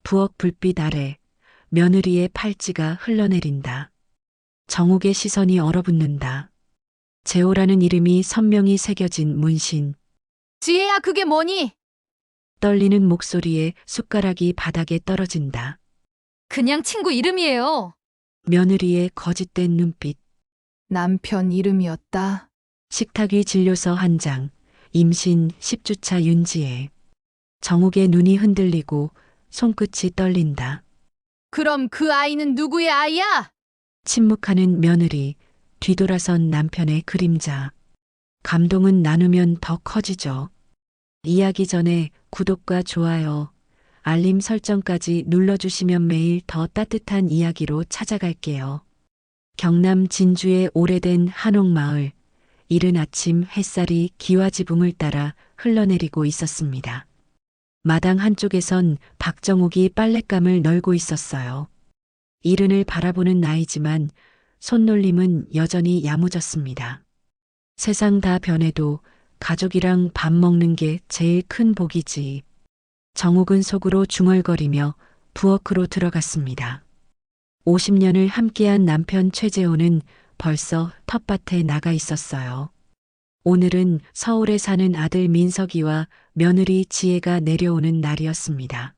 부엌 불빛 아래 며느리의 팔찌가 흘러내린다. 정옥의 시선이 얼어붙는다. 재호라는 이름이 선명히 새겨진 문신. 지혜야, 그게 뭐니? 떨리는 목소리에 숟가락이 바닥에 떨어진다. 그냥 친구 이름이에요. 며느리의 거짓된 눈빛. 남편 이름이었다. 식탁 위 진료서 한 장. 임신 10주차 윤지혜. 정옥의 눈이 흔들리고 손끝이 떨린다. 그럼 그 아이는 누구의 아이야? 침묵하는 며느리, 뒤돌아선 남편의 그림자. 감동은 나누면 더 커지죠. 이야기 전에 구독과 좋아요, 알림 설정까지 눌러주시면 매일 더 따뜻한 이야기로 찾아갈게요. 경남 진주의 오래된 한옥마을. 이른 아침 햇살이 기와 지붕을 따라 흘러내리고 있었습니다. 마당 한쪽에선 박정옥이 빨랫감을 널고 있었어요. 이른을 바라보는 나이지만 손놀림은 여전히 야무졌습니다. 세상 다 변해도 가족이랑 밥 먹는 게 제일 큰 복이지. 정옥은 속으로 중얼거리며 부엌으로 들어갔습니다. 50년을 함께한 남편 최재호는 벌써 텃밭에 나가 있었어요. 오늘은 서울에 사는 아들 민석이와 며느리 지혜가 내려오는 날이었습니다.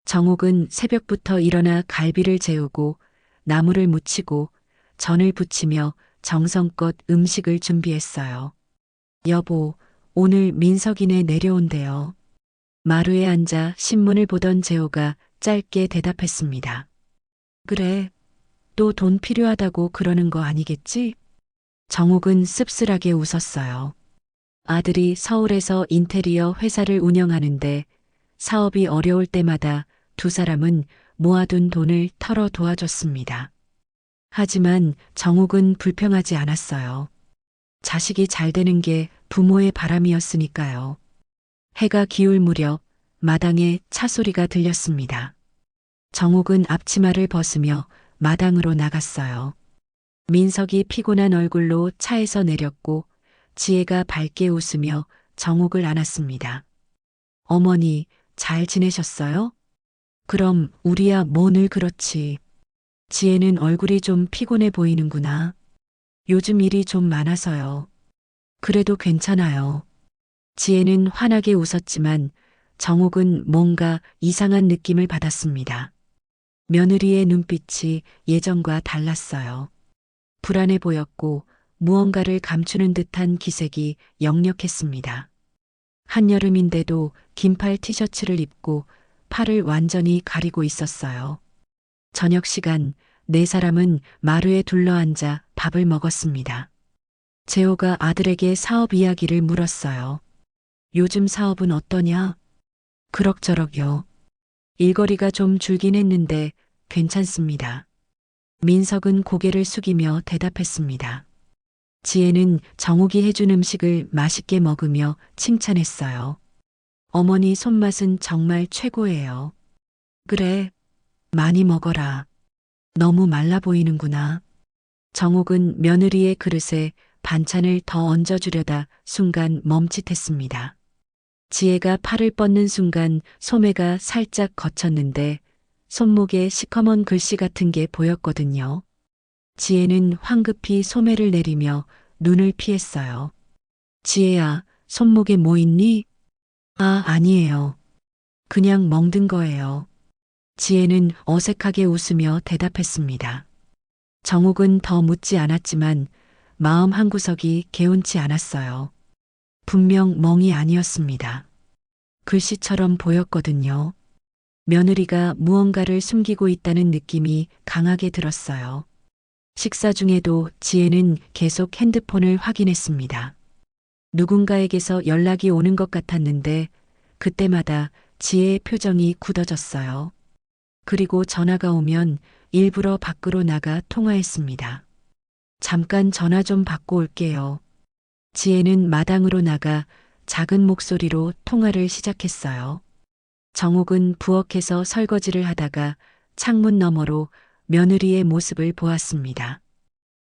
정옥은 새벽부터 일어나 갈비를 재우고 나물을 무치고 전을 부치며 정성껏 음식을 준비했어요. 여보, 오늘 민석이네 내려온대요. 마루에 앉아 신문을 보던 재호가 짧게 대답했습니다. 그래, 또 돈 필요하다고 그러는 거 아니겠지? 정옥은 씁쓸하게 웃었어요. 아들이 서울에서 인테리어 회사를 운영하는데 사업이 어려울 때마다 두 사람은 모아둔 돈을 털어 도와줬습니다. 하지만 정옥은 불평하지 않았어요. 자식이 잘 되는 게 부모의 바람이었으니까요. 해가 기울 무렵 마당에 차 소리가 들렸습니다. 정옥은 앞치마를 벗으며 마당으로 나갔어요. 민석이 피곤한 얼굴로 차에서 내렸고 지혜가 밝게 웃으며 정옥을 안았습니다. 어머니, 잘 지내셨어요? 그럼 우리야 뭐 늘 그렇지. 지혜는 얼굴이 좀 피곤해 보이는구나. 요즘 일이 좀 많아서요. 그래도 괜찮아요. 지혜는 환하게 웃었지만 정옥은 뭔가 이상한 느낌을 받았습니다. 며느리의 눈빛이 예전과 달랐어요. 불안해 보였고 무언가를 감추는 듯한 기색이 역력했습니다. 한여름인데도 긴팔 티셔츠를 입고 팔을 완전히 가리고 있었어요. 저녁 시간 네 사람은 마루에 둘러앉아 밥을 먹었습니다. 재호가 아들에게 사업 이야기를 물었어요. 요즘 사업은 어떠냐? 그럭저럭요. 일거리가 좀 줄긴 했는데 괜찮습니다. 민석은 고개를 숙이며 대답했습니다. 지혜는 정옥이 해준 음식을 맛있게 먹으며 칭찬했어요. 어머니 손맛은 정말 최고예요. 그래, 많이 먹어라. 너무 말라 보이는구나. 정옥은 며느리의 그릇에 반찬을 더 얹어주려다 순간 멈칫했습니다. 지혜가 팔을 뻗는 순간 소매가 살짝 거쳤는데 손목에 시커먼 글씨 같은 게 보였거든요. 지혜는 황급히 소매를 내리며 눈을 피했어요. 지혜야, 손목에 뭐 있니? 아, 아니에요. 그냥 멍든 거예요. 지혜는 어색하게 웃으며 대답했습니다. 정옥은 더 묻지 않았지만 마음 한구석이 개운치 않았어요. 분명 멍이 아니었습니다. 글씨처럼 보였거든요. 며느리가 무언가를 숨기고 있다는 느낌이 강하게 들었어요. 식사 중에도 지혜는 계속 핸드폰을 확인했습니다. 누군가에게서 연락이 오는 것 같았는데 그때마다 지혜의 표정이 굳어졌어요. 그리고 전화가 오면 일부러 밖으로 나가 통화했습니다. 잠깐 전화 좀 받고 올게요. 지혜는 마당으로 나가 작은 목소리로 통화를 시작했어요. 정옥은 부엌에서 설거지를 하다가 창문 너머로 며느리의 모습을 보았습니다.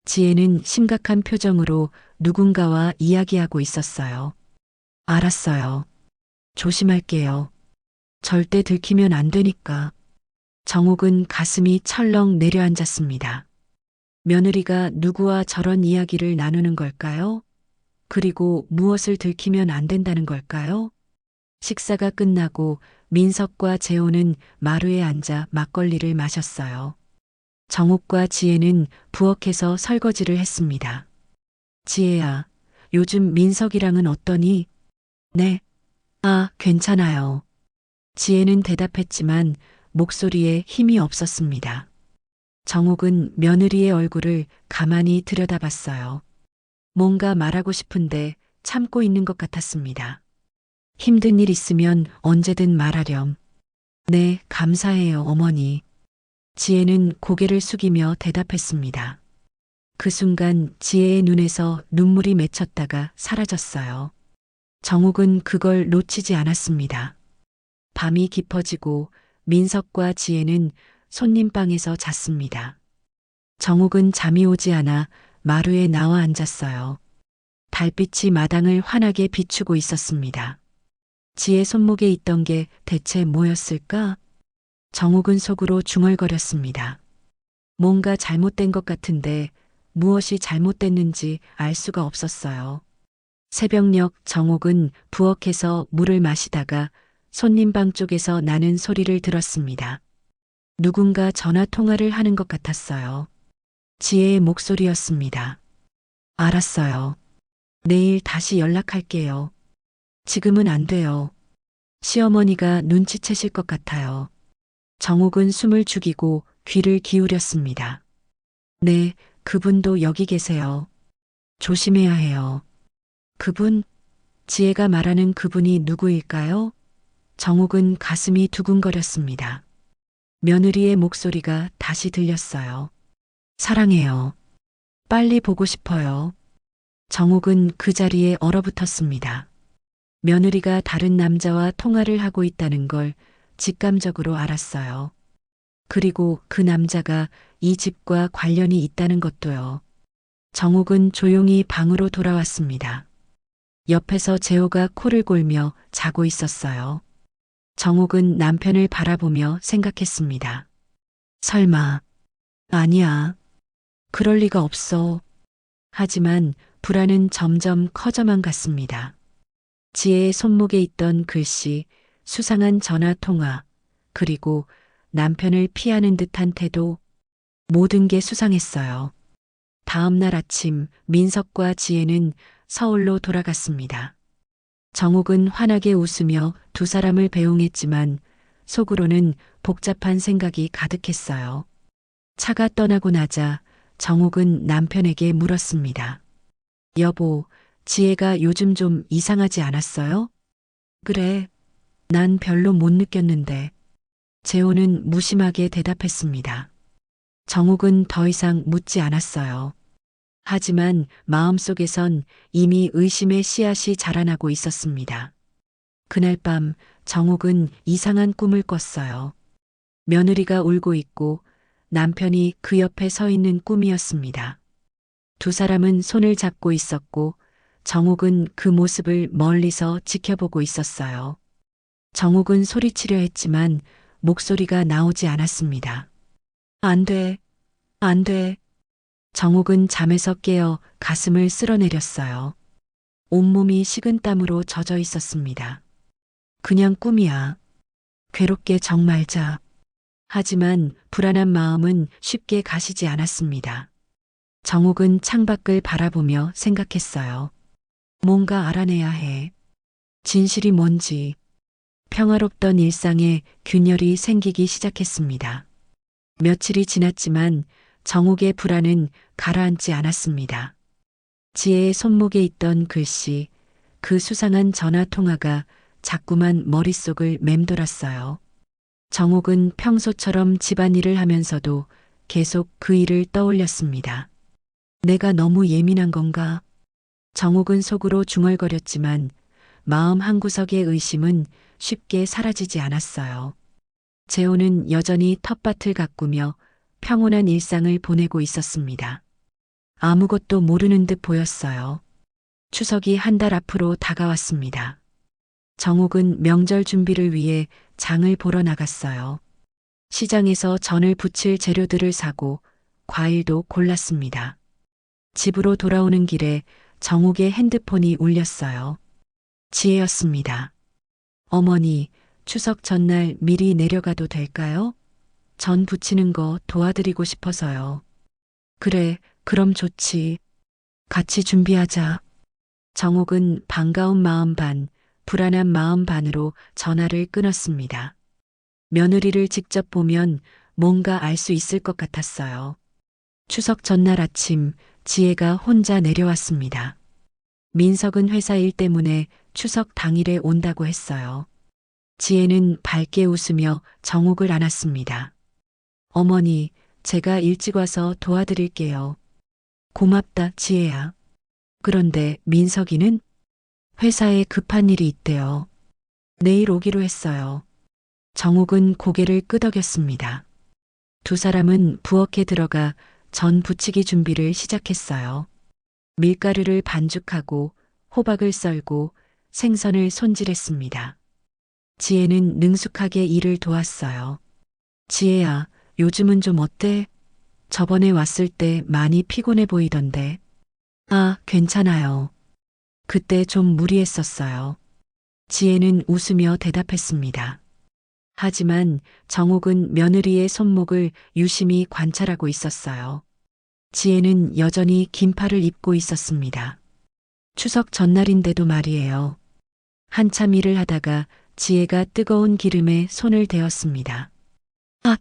지혜는 심각한 표정으로 누군가와 이야기하고 있었어요. 알았어요. 조심할게요. 절대 들키면 안 되니까. 정옥은 가슴이 철렁 내려앉았습니다. 며느리가 누구와 저런 이야기를 나누는 걸까요? 그리고 무엇을 들키면 안 된다는 걸까요? 식사가 끝나고 민석과 재호는 마루에 앉아 막걸리를 마셨어요. 정옥과 지혜는 부엌에서 설거지를 했습니다. 지혜야, 요즘 민석이랑은 어떠니? 네. 아, 괜찮아요. 지혜는 대답했지만 목소리에 힘이 없었습니다. 정옥은 며느리의 얼굴을 가만히 들여다봤어요. 뭔가 말하고 싶은데 참고 있는 것 같았습니다. 힘든 일 있으면 언제든 말하렴. 네, 감사해요, 어머니. 지혜는 고개를 숙이며 대답했습니다. 그 순간 지혜의 눈에서 눈물이 맺혔다가 사라졌어요. 정옥은 그걸 놓치지 않았습니다. 밤이 깊어지고 민석과 지혜는 손님방에서 잤습니다. 정옥은 잠이 오지 않아 마루에 나와 앉았어요. 달빛이 마당을 환하게 비추고 있었습니다. 지혜 손목에 있던 게 대체 뭐였을까? 정옥은 속으로 중얼거렸습니다. 뭔가 잘못된 것 같은데 무엇이 잘못됐는지 알 수가 없었어요. 새벽녘 정옥은 부엌에서 물을 마시다가 손님방 쪽에서 나는 소리를 들었습니다. 누군가 전화 통화를 하는 것 같았어요. 지혜의 목소리였습니다. 알았어요. 내일 다시 연락할게요. 지금은 안 돼요. 시어머니가 눈치채실 것 같아요. 정옥은 숨을 죽이고 귀를 기울였습니다. 네, 그분도 여기 계세요. 조심해야 해요. 그분? 지혜가 말하는 그분이 누구일까요? 정옥은 가슴이 두근거렸습니다. 며느리의 목소리가 다시 들렸어요. 사랑해요. 빨리 보고 싶어요. 정옥은 그 자리에 얼어붙었습니다. 며느리가 다른 남자와 통화를 하고 있다는 걸 직감적으로 알았어요. 그리고 그 남자가 이 집과 관련이 있다는 것도요. 정옥은 조용히 방으로 돌아왔습니다. 옆에서 재호가 코를 골며 자고 있었어요. 정옥은 남편을 바라보며 생각했습니다. 설마, 아니야. 그럴 리가 없어. 하지만 불안은 점점 커져만 갔습니다. 지혜의 손목에 있던 글씨, 수상한 전화 통화, 그리고 남편을 피하는 듯한 태도, 모든 게 수상했어요. 다음 날 아침 민석과 지혜는 서울로 돌아갔습니다. 정옥은 환하게 웃으며 두 사람을 배웅했지만 속으로는 복잡한 생각이 가득했어요. 차가 떠나고 나자 정옥은 남편에게 물었습니다. 여보, 지혜가 요즘 좀 이상하지 않았어요? 그래, 난 별로 못 느꼈는데. 재호는 무심하게 대답했습니다. 정옥은 더 이상 묻지 않았어요. 하지만 마음속에선 이미 의심의 씨앗이 자라나고 있었습니다. 그날 밤 정옥은 이상한 꿈을 꿨어요. 며느리가 울고 있고 남편이 그 옆에 서 있는 꿈이었습니다. 두 사람은 손을 잡고 있었고 정옥은 그 모습을 멀리서 지켜보고 있었어요. 정옥은 소리치려 했지만 목소리가 나오지 않았습니다. 안 돼, 안 돼. 정옥은 잠에서 깨어 가슴을 쓸어내렸어요. 온몸이 식은땀으로 젖어 있었습니다. 그냥 꿈이야. 괴롭게 정말 자. 하지만 불안한 마음은 쉽게 가시지 않았습니다. 정옥은 창밖을 바라보며 생각했어요. 뭔가 알아내야 해. 진실이 뭔지. 평화롭던 일상에 균열이 생기기 시작했습니다. 며칠이 지났지만 정옥의 불안은 가라앉지 않았습니다. 지혜의 손목에 있던 글씨, 그 수상한 전화 통화가 자꾸만 머릿속을 맴돌았어요. 정옥은 평소처럼 집안일을 하면서도 계속 그 일을 떠올렸습니다. 내가 너무 예민한 건가? 정옥은 속으로 중얼거렸지만 마음 한구석의 의심은 쉽게 사라지지 않았어요. 재호는 여전히 텃밭을 가꾸며 평온한 일상을 보내고 있었습니다. 아무것도 모르는 듯 보였어요. 추석이 한 달 앞으로 다가왔습니다. 정옥은 명절 준비를 위해 장을 보러 나갔어요. 시장에서 전을 부칠 재료들을 사고 과일도 골랐습니다. 집으로 돌아오는 길에 정욱의 핸드폰이 울렸어요. 지혜였습니다. 어머니, 추석 전날 미리 내려가도 될까요? 전 부치는 거 도와드리고 싶어서요. 그래, 그럼 좋지. 같이 준비하자. 정욱은 반가운 마음 반, 불안한 마음 반으로 전화를 끊었습니다. 며느리를 직접 보면 뭔가 알 수 있을 것 같았어요. 추석 전날 아침 지혜가 혼자 내려왔습니다. 민석은 회사 일 때문에 추석 당일에 온다고 했어요. 지혜는 밝게 웃으며 정욱을 안았습니다. 어머니, 제가 일찍 와서 도와드릴게요. 고맙다, 지혜야. 그런데 민석이는 회사에 급한 일이 있대요. 내일 오기로 했어요. 정욱은 고개를 끄덕였습니다. 두 사람은 부엌에 들어가 전 부치기 준비를 시작했어요. 밀가루를 반죽하고 호박을 썰고 생선을 손질했습니다. 지혜는 능숙하게 일을 도왔어요. 지혜야, 요즘은 좀 어때? 저번에 왔을 때 많이 피곤해 보이던데. 아, 괜찮아요. 그때 좀 무리했었어요. 지혜는 웃으며 대답했습니다. 하지만 정욱은 며느리의 손목을 유심히 관찰하고 있었어요. 지혜는 여전히 긴팔을 입고 있었습니다. 추석 전날인데도 말이에요. 한참 일을 하다가 지혜가 뜨거운 기름에 손을 대었습니다. 아,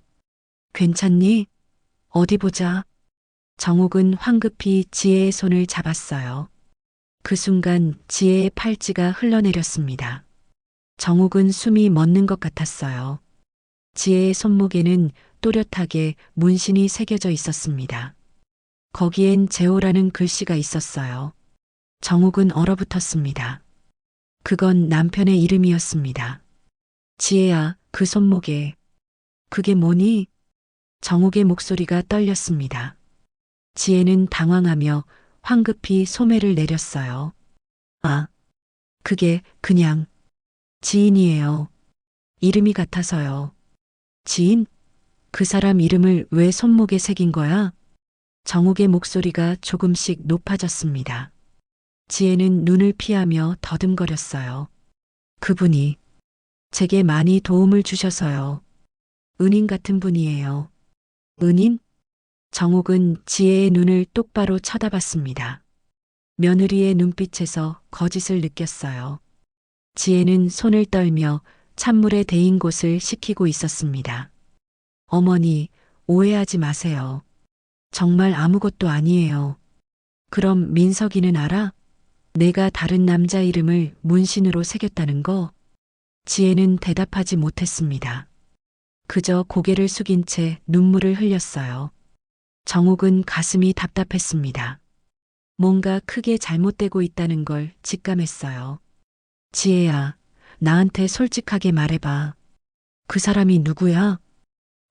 괜찮니? 어디 보자. 정욱은 황급히 지혜의 손을 잡았어요. 그 순간 지혜의 팔찌가 흘러내렸습니다. 정욱은 숨이 멎는 것 같았어요. 지혜의 손목에는 또렷하게 문신이 새겨져 있었습니다. 거기엔 재호라는 글씨가 있었어요. 정욱은 얼어붙었습니다. 그건 남편의 이름이었습니다. 지혜야, 그 손목에. 그게 뭐니? 정욱의 목소리가 떨렸습니다. 지혜는 당황하며 황급히 소매를 내렸어요. 아, 그게 그냥 지인이에요. 이름이 같아서요. 지인? 그 사람 이름을 왜 손목에 새긴 거야? 정욱의 목소리가 조금씩 높아졌습니다. 지혜는 눈을 피하며 더듬거렸어요. 그분이 제게 많이 도움을 주셔서요. 은인 같은 분이에요. 은인? 정욱은 지혜의 눈을 똑바로 쳐다봤습니다. 며느리의 눈빛에서 거짓을 느꼈어요. 지혜는 손을 떨며 찬물에 데인 곳을 식히고 있었습니다. 어머니, 오해하지 마세요. 정말 아무것도 아니에요. 그럼 민석이는 알아? 내가 다른 남자 이름을 문신으로 새겼다는 거? 지혜는 대답하지 못했습니다. 그저 고개를 숙인 채 눈물을 흘렸어요. 정욱은 가슴이 답답했습니다. 뭔가 크게 잘못되고 있다는 걸 직감했어요. 지혜야, 나한테 솔직하게 말해봐. 그 사람이 누구야?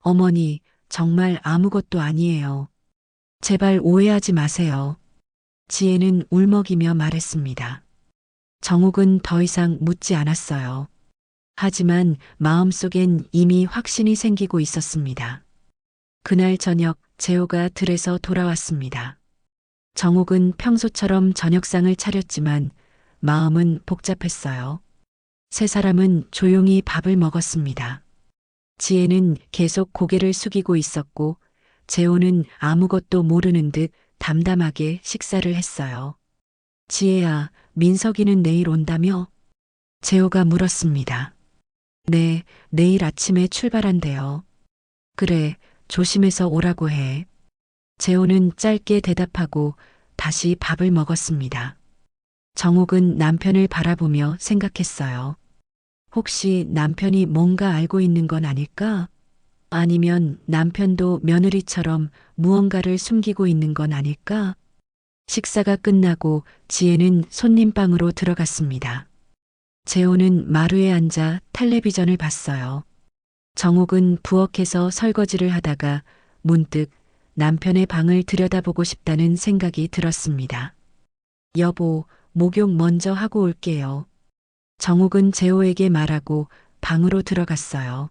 어머니, 정말 아무것도 아니에요. 제발 오해하지 마세요. 지혜는 울먹이며 말했습니다. 정욱은 더 이상 묻지 않았어요. 하지만 마음속엔 이미 확신이 생기고 있었습니다. 그날 저녁 재호가 들에서 돌아왔습니다. 정욱은 평소처럼 저녁상을 차렸지만 마음은 복잡했어요. 세 사람은 조용히 밥을 먹었습니다. 지혜는 계속 고개를 숙이고 있었고 재호는 아무것도 모르는 듯 담담하게 식사를 했어요. 지혜야, 민석이는 내일 온다며? 재호가 물었습니다. 네, 내일 아침에 출발한대요. 그래, 조심해서 오라고 해. 재호는 짧게 대답하고 다시 밥을 먹었습니다. 정욱은 남편을 바라보며 생각했어요. 혹시 남편이 뭔가 알고 있는 건 아닐까? 아니면 남편도 며느리처럼 무언가를 숨기고 있는 건 아닐까? 식사가 끝나고 지혜는 손님방으로 들어갔습니다. 재호는 마루에 앉아 텔레비전을 봤어요. 정욱은 부엌에서 설거지를 하다가 문득 남편의 방을 들여다보고 싶다는 생각이 들었습니다. 여보, 목욕 먼저 하고 올게요. 정욱은 재호에게 말하고 방으로 들어갔어요.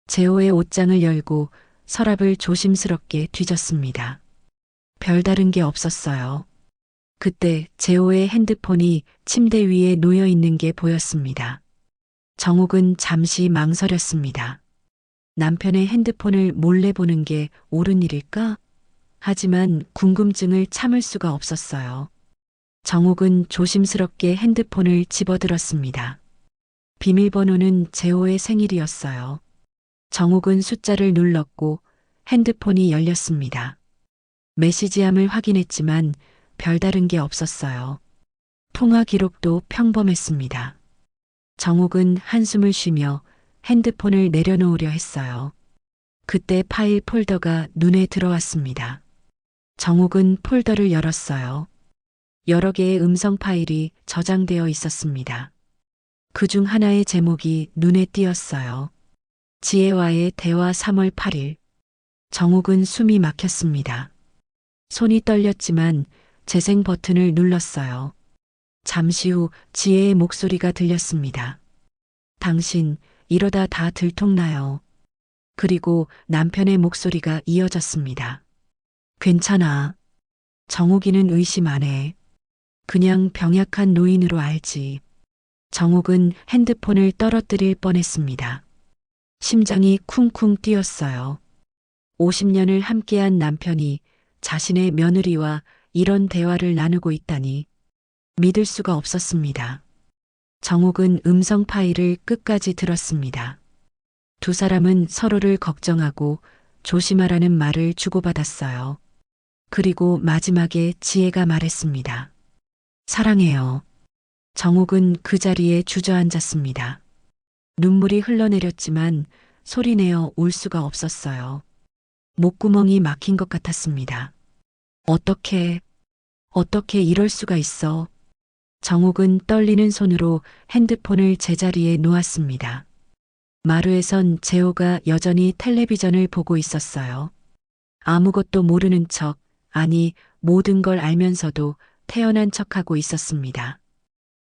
재호의 옷장을 열고 서랍을 조심스럽게 뒤졌습니다. 별다른 게 없었어요. 그때 재호의 핸드폰이 침대 위에 놓여 있는 게 보였습니다. 정욱은 잠시 망설였습니다. 남편의 핸드폰을 몰래 보는 게 옳은 일일까? 하지만 궁금증을 참을 수가 없었어요. 정욱은 조심스럽게 핸드폰을 집어들었습니다. 비밀번호는 재호의 생일이었어요. 정욱은 숫자를 눌렀고 핸드폰이 열렸습니다. 메시지함을 확인했지만 별다른 게 없었어요. 통화 기록도 평범했습니다. 정욱은 한숨을 쉬며 핸드폰을 내려놓으려 했어요. 그때 파일 폴더가 눈에 들어왔습니다. 정욱은 폴더를 열었어요. 여러 개의 음성 파일이 저장되어 있었습니다. 그중 하나의 제목이 눈에 띄었어요. 지혜와의 대화 3월 8일. 정욱은 숨이 막혔습니다. 손이 떨렸지만 재생 버튼을 눌렀어요. 잠시 후 지혜의 목소리가 들렸습니다. 당신 이러다 다 들통나요. 그리고 남편의 목소리가 이어졌습니다. 괜찮아. 정욱이는 의심 안 해. 그냥 병약한 노인으로 알지. 정욱은 핸드폰을 떨어뜨릴 뻔했습니다. 심장이 쿵쿵 뛰었어요. 50년을 함께한 남편이 자신의 며느리와 이런 대화를 나누고 있다니 믿을 수가 없었습니다. 정욱은 음성 파일을 끝까지 들었습니다. 두 사람은 서로를 걱정하고 조심하라는 말을 주고받았어요. 그리고 마지막에 지혜가 말했습니다. 사랑해요. 정욱은 그 자리에 주저앉았습니다. 눈물이 흘러내렸지만 소리내어 울 수가 없었어요. 목구멍이 막힌 것 같았습니다. 어떻게 이럴 수가 있어. 정욱은 떨리는 손으로 핸드폰을 제자리에 놓았습니다. 마루에선 재호가 여전히 텔레비전을 보고 있었어요. 아무것도 모르는 척, 아니 모든 걸 알면서도 태연한 척하고 있었습니다.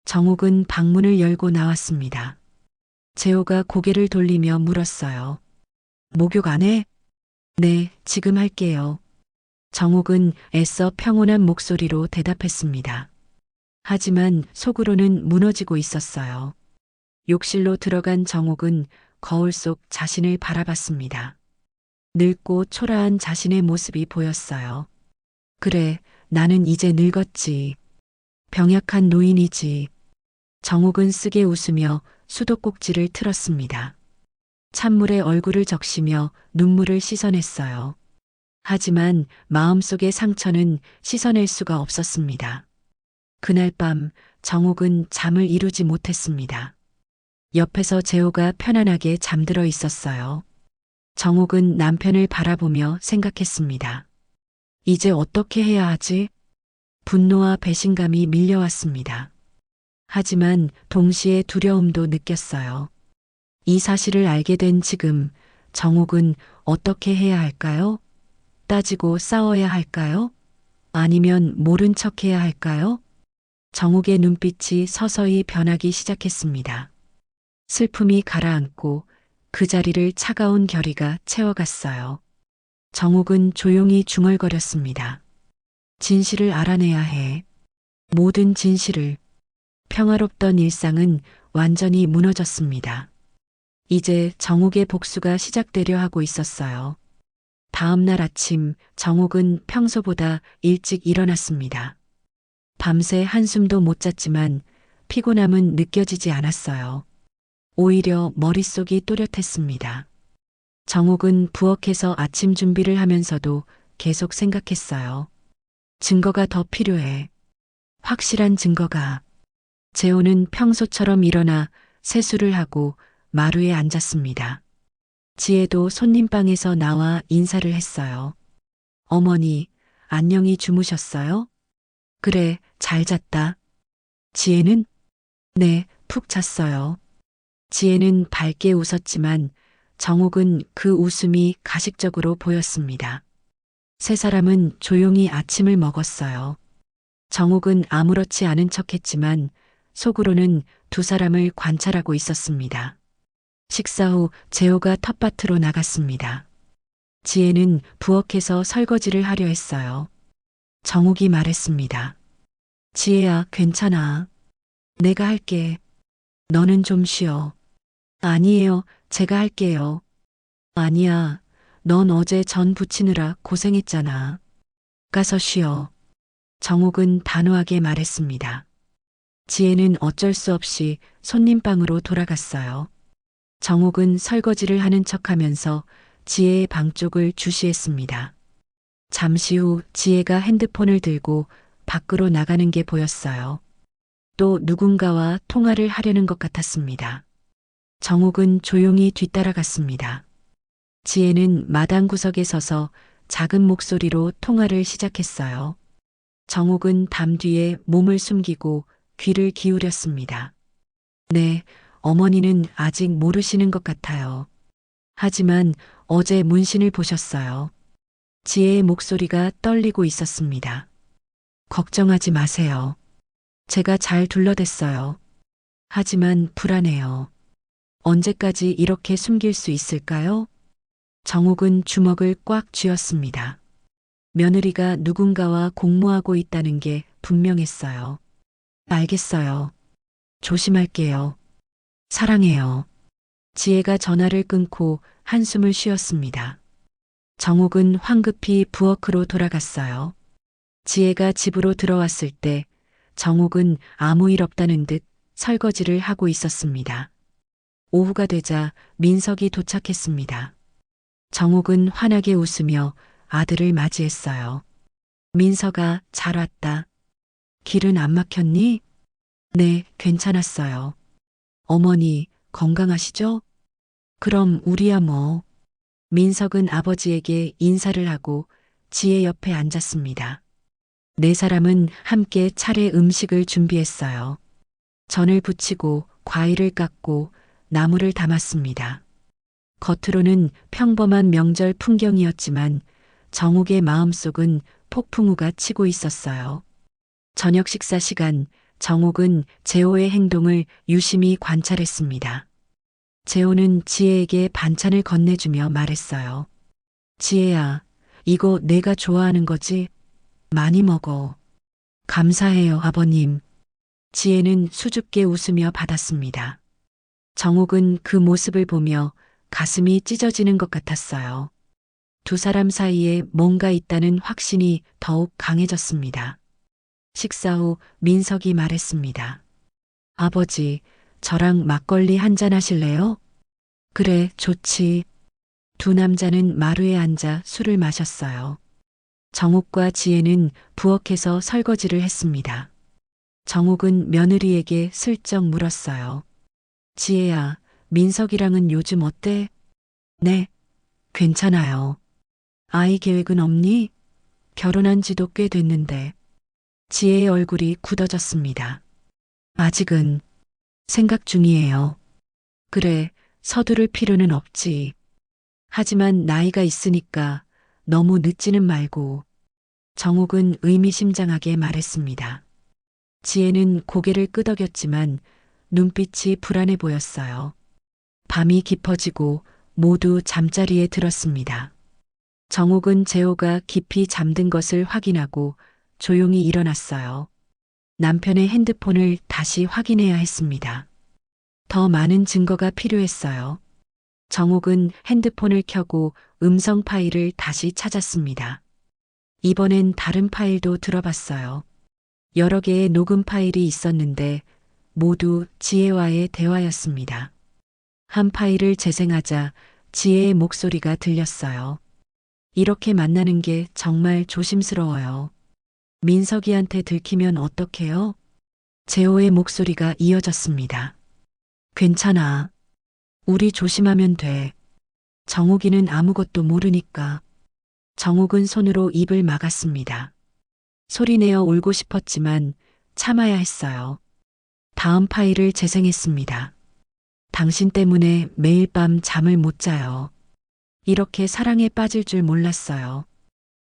정욱은 방문을 열고 나왔습니다. 재호가 고개를 돌리며 물었어요. 목욕 안 해? 네, 지금 할게요. 정욱은 애써 평온한 목소리로 대답했습니다. 하지만 속으로는 무너지고 있었어요. 욕실로 들어간 정욱은 거울 속 자신을 바라봤습니다. 늙고 초라한 자신의 모습이 보였어요. 그래, 나는 이제 늙었지. 병약한 노인이지. 정욱은 쓰게 웃으며 수도꼭지를 틀었습니다. 찬물에 얼굴을 적시며 눈물을 씻어냈어요. 하지만 마음속의 상처는 씻어낼 수가 없었습니다. 그날 밤 정욱은 잠을 이루지 못했습니다. 옆에서 재호가 편안하게 잠들어 있었어요. 정욱은 남편을 바라보며 생각했습니다. 이제 어떻게 해야 하지? 분노와 배신감이 밀려왔습니다. 하지만 동시에 두려움도 느꼈어요. 이 사실을 알게 된 지금 정욱은 어떻게 해야 할까요? 따지고 싸워야 할까요? 아니면 모른 척 해야 할까요? 정욱의 눈빛이 서서히 변하기 시작했습니다. 슬픔이 가라앉고 그 자리를 차가운 결의가 채워갔어요. 정욱은 조용히 중얼거렸습니다. 진실을 알아내야 해. 모든 진실을. 평화롭던 일상은 완전히 무너졌습니다. 이제 정욱의 복수가 시작되려 하고 있었어요. 다음 날 아침 정욱은 평소보다 일찍 일어났습니다. 밤새 한숨도 못 잤지만 피곤함은 느껴지지 않았어요. 오히려 머릿속이 또렷했습니다. 정욱은 부엌에서 아침 준비를 하면서도 계속 생각했어요. 증거가 더 필요해. 확실한 증거가. 재호는 평소처럼 일어나 세수를 하고 마루에 앉았습니다. 지혜도 손님방에서 나와 인사를 했어요. 어머니, 안녕히 주무셨어요? 그래, 잘 잤다. 지혜는? 네, 푹 잤어요. 지혜는 밝게 웃었지만 정욱은 그 웃음이 가식적으로 보였습니다. 세 사람은 조용히 아침을 먹었어요. 정욱은 아무렇지 않은 척했지만 속으로는 두 사람을 관찰하고 있었습니다. 식사 후 재호가 텃밭으로 나갔습니다. 지혜는 부엌에서 설거지를 하려 했어요. 정욱이 말했습니다. 지혜야, 괜찮아. 내가 할게. 너는 좀 쉬어. 아니에요, 제가 할게요. 아니야, 넌 어제 전 부치느라 고생했잖아. 가서 쉬어. 정욱은 단호하게 말했습니다. 지혜는 어쩔 수 없이 손님방으로 돌아갔어요. 정욱은 설거지를 하는 척하면서 지혜의 방 쪽을 주시했습니다. 잠시 후 지혜가 핸드폰을 들고 밖으로 나가는 게 보였어요. 또 누군가와 통화를 하려는 것 같았습니다. 정욱은 조용히 뒤따라갔습니다. 지혜는 마당 구석에 서서 작은 목소리로 통화를 시작했어요. 정욱은 담 뒤에 몸을 숨기고 귀를 기울였습니다. 네, 어머니는 아직 모르시는 것 같아요. 하지만 어제 문신을 보셨어요. 지혜의 목소리가 떨리고 있었습니다. 걱정하지 마세요. 제가 잘 둘러댔어요. 하지만 불안해요. 언제까지 이렇게 숨길 수 있을까요? 정욱은 주먹을 꽉 쥐었습니다. 며느리가 누군가와 공모하고 있다는 게 분명했어요. 알겠어요. 조심할게요. 사랑해요. 지혜가 전화를 끊고 한숨을 쉬었습니다. 정욱은 황급히 부엌으로 돌아갔어요. 지혜가 집으로 들어왔을 때 정욱은 아무 일 없다는 듯 설거지를 하고 있었습니다. 오후가 되자 민석이 도착했습니다. 정욱은 환하게 웃으며 아들을 맞이했어요. 민석아, 잘 왔다. 길은 안 막혔니? 네, 괜찮았어요. 어머니, 건강하시죠? 그럼 우리야 뭐. 민석은 아버지에게 인사를 하고 지혜 옆에 앉았습니다. 네 사람은 함께 차례 음식을 준비했어요. 전을 부치고 과일을 깎고 나물을 담았습니다. 겉으로는 평범한 명절 풍경이었지만 정욱의 마음속은 폭풍우가 치고 있었어요. 저녁 식사 시간, 정욱은 재호의 행동을 유심히 관찰했습니다. 재호는 지혜에게 반찬을 건네주며 말했어요. 지혜야, 이거 내가 좋아하는 거지? 많이 먹어. 감사해요, 아버님. 지혜는 수줍게 웃으며 받았습니다. 정욱은 그 모습을 보며 가슴이 찢어지는 것 같았어요. 두 사람 사이에 뭔가 있다는 확신이 더욱 강해졌습니다. 식사 후 민석이 말했습니다. 아버지, 저랑 막걸리 한잔 하실래요? 그래, 좋지. 두 남자는 마루에 앉아 술을 마셨어요. 정욱과 지혜는 부엌에서 설거지를 했습니다. 정욱은 며느리에게 슬쩍 물었어요. 지혜야, 민석이랑은 요즘 어때? 네, 괜찮아요. 아이 계획은 없니? 결혼한 지도 꽤 됐는데. 지혜의 얼굴이 굳어졌습니다. 아직은 생각 중이에요. 그래, 서두를 필요는 없지. 하지만 나이가 있으니까 너무 늦지는 말고. 정욱은 의미심장하게 말했습니다. 지혜는 고개를 끄덕였지만 눈빛이 불안해 보였어요. 밤이 깊어지고 모두 잠자리에 들었습니다. 정욱은 재호가 깊이 잠든 것을 확인하고 조용히 일어났어요. 남편의 핸드폰을 다시 확인해야 했습니다. 더 많은 증거가 필요했어요. 정욱은 핸드폰을 켜고 음성 파일을 다시 찾았습니다. 이번엔 다른 파일도 들어봤어요. 여러 개의 녹음 파일이 있었는데 모두 지혜와의 대화였습니다. 한 파일을 재생하자 지혜의 목소리가 들렸어요. 이렇게 만나는 게 정말 조심스러워요. 민석이한테 들키면 어떡해요? 재호의 목소리가 이어졌습니다. 괜찮아. 우리 조심하면 돼. 정욱이는 아무것도 모르니까. 정욱은 손으로 입을 막았습니다. 소리내어 울고 싶었지만 참아야 했어요. 다음 파일을 재생했습니다. 당신 때문에 매일 밤 잠을 못 자요. 이렇게 사랑에 빠질 줄 몰랐어요.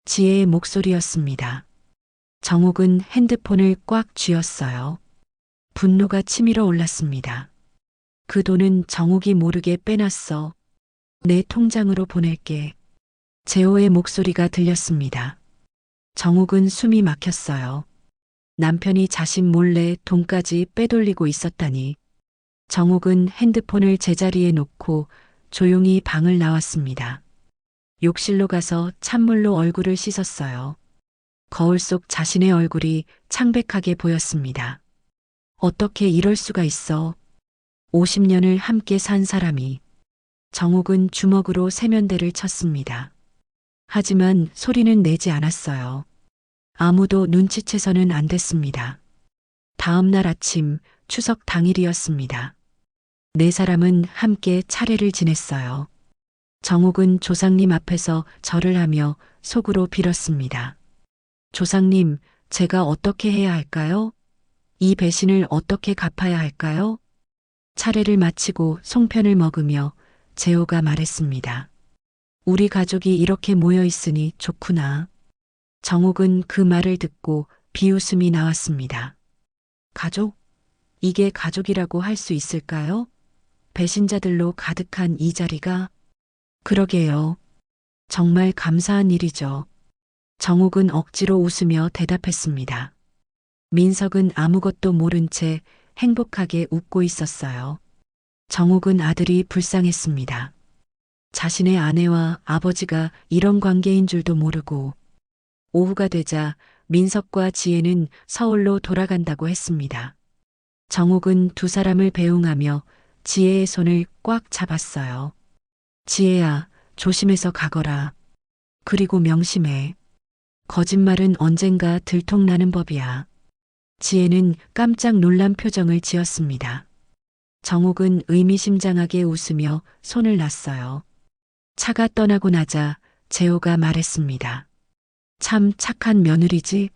지혜의 목소리였습니다. 정욱은 핸드폰을 꽉 쥐었어요. 분노가 치밀어 올랐습니다. 그 돈은 정욱이 모르게 빼놨어. 내 통장으로 보낼게. 재호의 목소리가 들렸습니다. 정욱은 숨이 막혔어요. 남편이 자신 몰래 돈까지 빼돌리고 있었다니. 정욱은 핸드폰을 제자리에 놓고 조용히 방을 나왔습니다. 욕실로 가서 찬물로 얼굴을 씻었어요. 거울 속 자신의 얼굴이 창백하게 보였습니다. 어떻게 이럴 수가 있어? 50년을 함께 산 사람이. 정욱은 주먹으로 세면대를 쳤습니다. 하지만 소리는 내지 않았어요. 아무도 눈치채서는 안 됐습니다. 다음 날 아침 추석 당일이었습니다. 네 사람은 함께 차례를 지냈어요. 정욱은 조상님 앞에서 절을 하며 속으로 빌었습니다. 조상님, 제가 어떻게 해야 할까요? 이 배신을 어떻게 갚아야 할까요? 차례를 마치고 송편을 먹으며 재호가 말했습니다. 우리 가족이 이렇게 모여 있으니 좋구나. 정욱은 그 말을 듣고 비웃음이 나왔습니다. 가족? 이게 가족이라고 할 수 있을까요? 배신자들로 가득한 이 자리가? 그러게요. 정말 감사한 일이죠. 정욱은 억지로 웃으며 대답했습니다. 민석은 아무것도 모른 채 행복하게 웃고 있었어요. 정욱은 아들이 불쌍했습니다. 자신의 아내와 아버지가 이런 관계인 줄도 모르고. 오후가 되자 민석과 지혜는 서울로 돌아간다고 했습니다. 정욱은 두 사람을 배웅하며 지혜의 손을 꽉 잡았어요. 지혜야, 조심해서 가거라. 그리고 명심해. 거짓말은 언젠가 들통나는 법이야. 지혜는 깜짝 놀란 표정을 지었습니다. 정욱은 의미심장하게 웃으며 손을 놨어요. 차가 떠나고 나자 재호가 말했습니다. 참 착한 며느리지?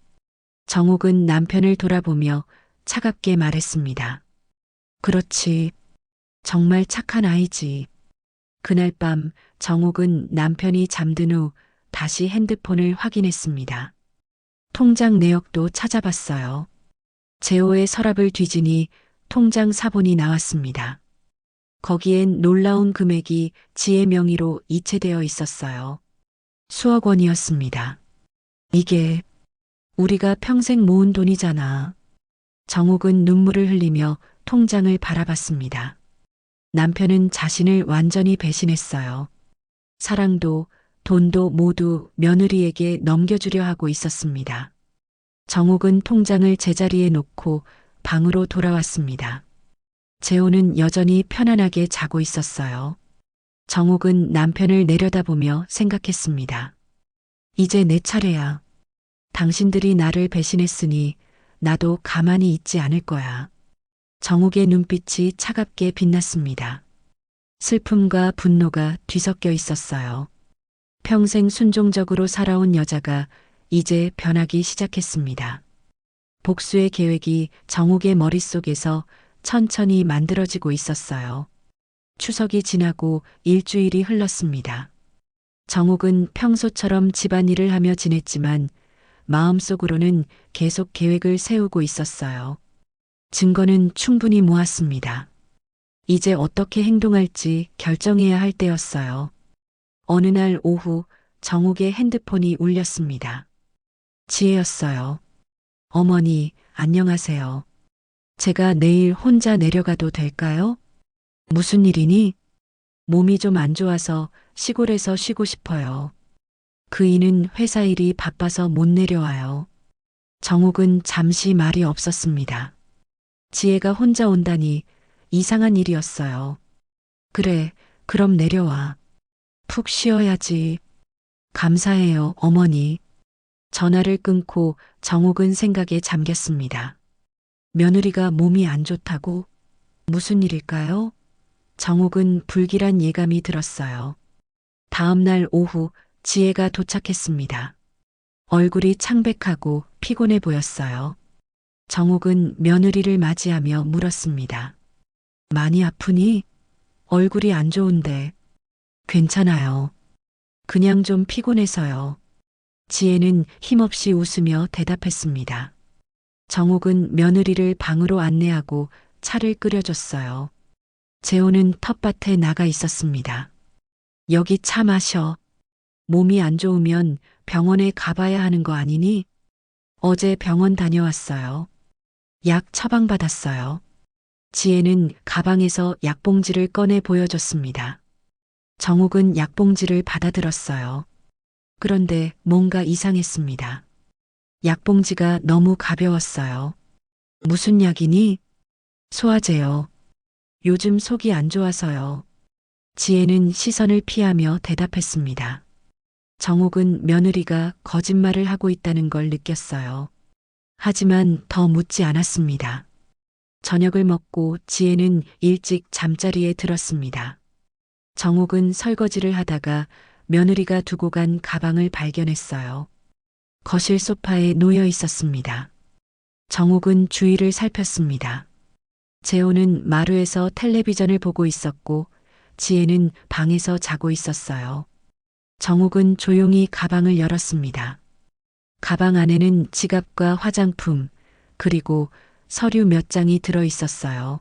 정욱은 남편을 돌아보며 차갑게 말했습니다. 그렇지. 정말 착한 아이지. 그날 밤 정욱은 남편이 잠든 후 다시 핸드폰을 확인했습니다. 통장 내역도 찾아봤어요. 재호의 서랍을 뒤지니 통장 사본이 나왔습니다. 거기엔 놀라운 금액이 지혜 명의로 이체되어 있었어요. 수억 원이었습니다. 이게 우리가 평생 모은 돈이잖아. 정욱은 눈물을 흘리며 통장을 바라봤습니다. 남편은 자신을 완전히 배신했어요. 사랑도 돈도 모두 며느리에게 넘겨주려 하고 있었습니다. 정욱은 통장을 제자리에 놓고 방으로 돌아왔습니다. 재호는 여전히 편안하게 자고 있었어요. 정욱은 남편을 내려다보며 생각했습니다. 이제 내 차례야. 당신들이 나를 배신했으니 나도 가만히 있지 않을 거야. 정욱의 눈빛이 차갑게 빛났습니다. 슬픔과 분노가 뒤섞여 있었어요. 평생 순종적으로 살아온 여자가 이제 변하기 시작했습니다. 복수의 계획이 정욱의 머릿속에서 천천히 만들어지고 있었어요. 추석이 지나고 일주일이 흘렀습니다. 정욱은 평소처럼 집안일을 하며 지냈지만 마음속으로는 계속 계획을 세우고 있었어요. 증거는 충분히 모았습니다. 이제 어떻게 행동할지 결정해야 할 때였어요. 어느 날 오후 정욱의 핸드폰이 울렸습니다. 지혜였어요. 어머니, 안녕하세요. 제가 내일 혼자 내려가도 될까요? 무슨 일이니? 몸이 좀 안 좋아서 시골에서 쉬고 싶어요. 그이는 회사 일이 바빠서 못 내려와요. 정욱은 잠시 말이 없었습니다. 지혜가 혼자 온다니 이상한 일이었어요. 그래, 그럼 내려와. 푹 쉬어야지. 감사해요, 어머니. 전화를 끊고 정욱은 생각에 잠겼습니다. 며느리가 몸이 안 좋다고? 무슨 일일까요? 정욱은 불길한 예감이 들었어요. 다음 날 오후 지혜가 도착했습니다. 얼굴이 창백하고 피곤해 보였어요. 정욱은 며느리를 맞이하며 물었습니다. 많이 아프니? 얼굴이 안 좋은데. 괜찮아요. 그냥 좀 피곤해서요. 지혜는 힘없이 웃으며 대답했습니다. 정욱은 며느리를 방으로 안내하고 차를 끓여줬어요. 재호는 텃밭에 나가 있었습니다. 여기 차 마셔. 몸이 안 좋으면 병원에 가봐야 하는 거 아니니? 어제 병원 다녀왔어요. 약 처방받았어요. 지혜는 가방에서 약봉지를 꺼내 보여줬습니다. 정욱은 약봉지를 받아들었어요. 그런데 뭔가 이상했습니다. 약봉지가 너무 가벼웠어요. 무슨 약이니? 소화제요. 요즘 속이 안 좋아서요. 지혜는 시선을 피하며 대답했습니다. 정욱은 며느리가 거짓말을 하고 있다는 걸 느꼈어요. 하지만 더 묻지 않았습니다. 저녁을 먹고 지혜는 일찍 잠자리에 들었습니다. 정욱은 설거지를 하다가 며느리가 두고 간 가방을 발견했어요. 거실 소파에 놓여 있었습니다. 정욱은 주위를 살폈습니다. 재호는 마루에서 텔레비전을 보고 있었고 지혜는 방에서 자고 있었어요. 정욱은 조용히 가방을 열었습니다. 가방 안에는 지갑과 화장품, 그리고 서류 몇 장이 들어 있었어요.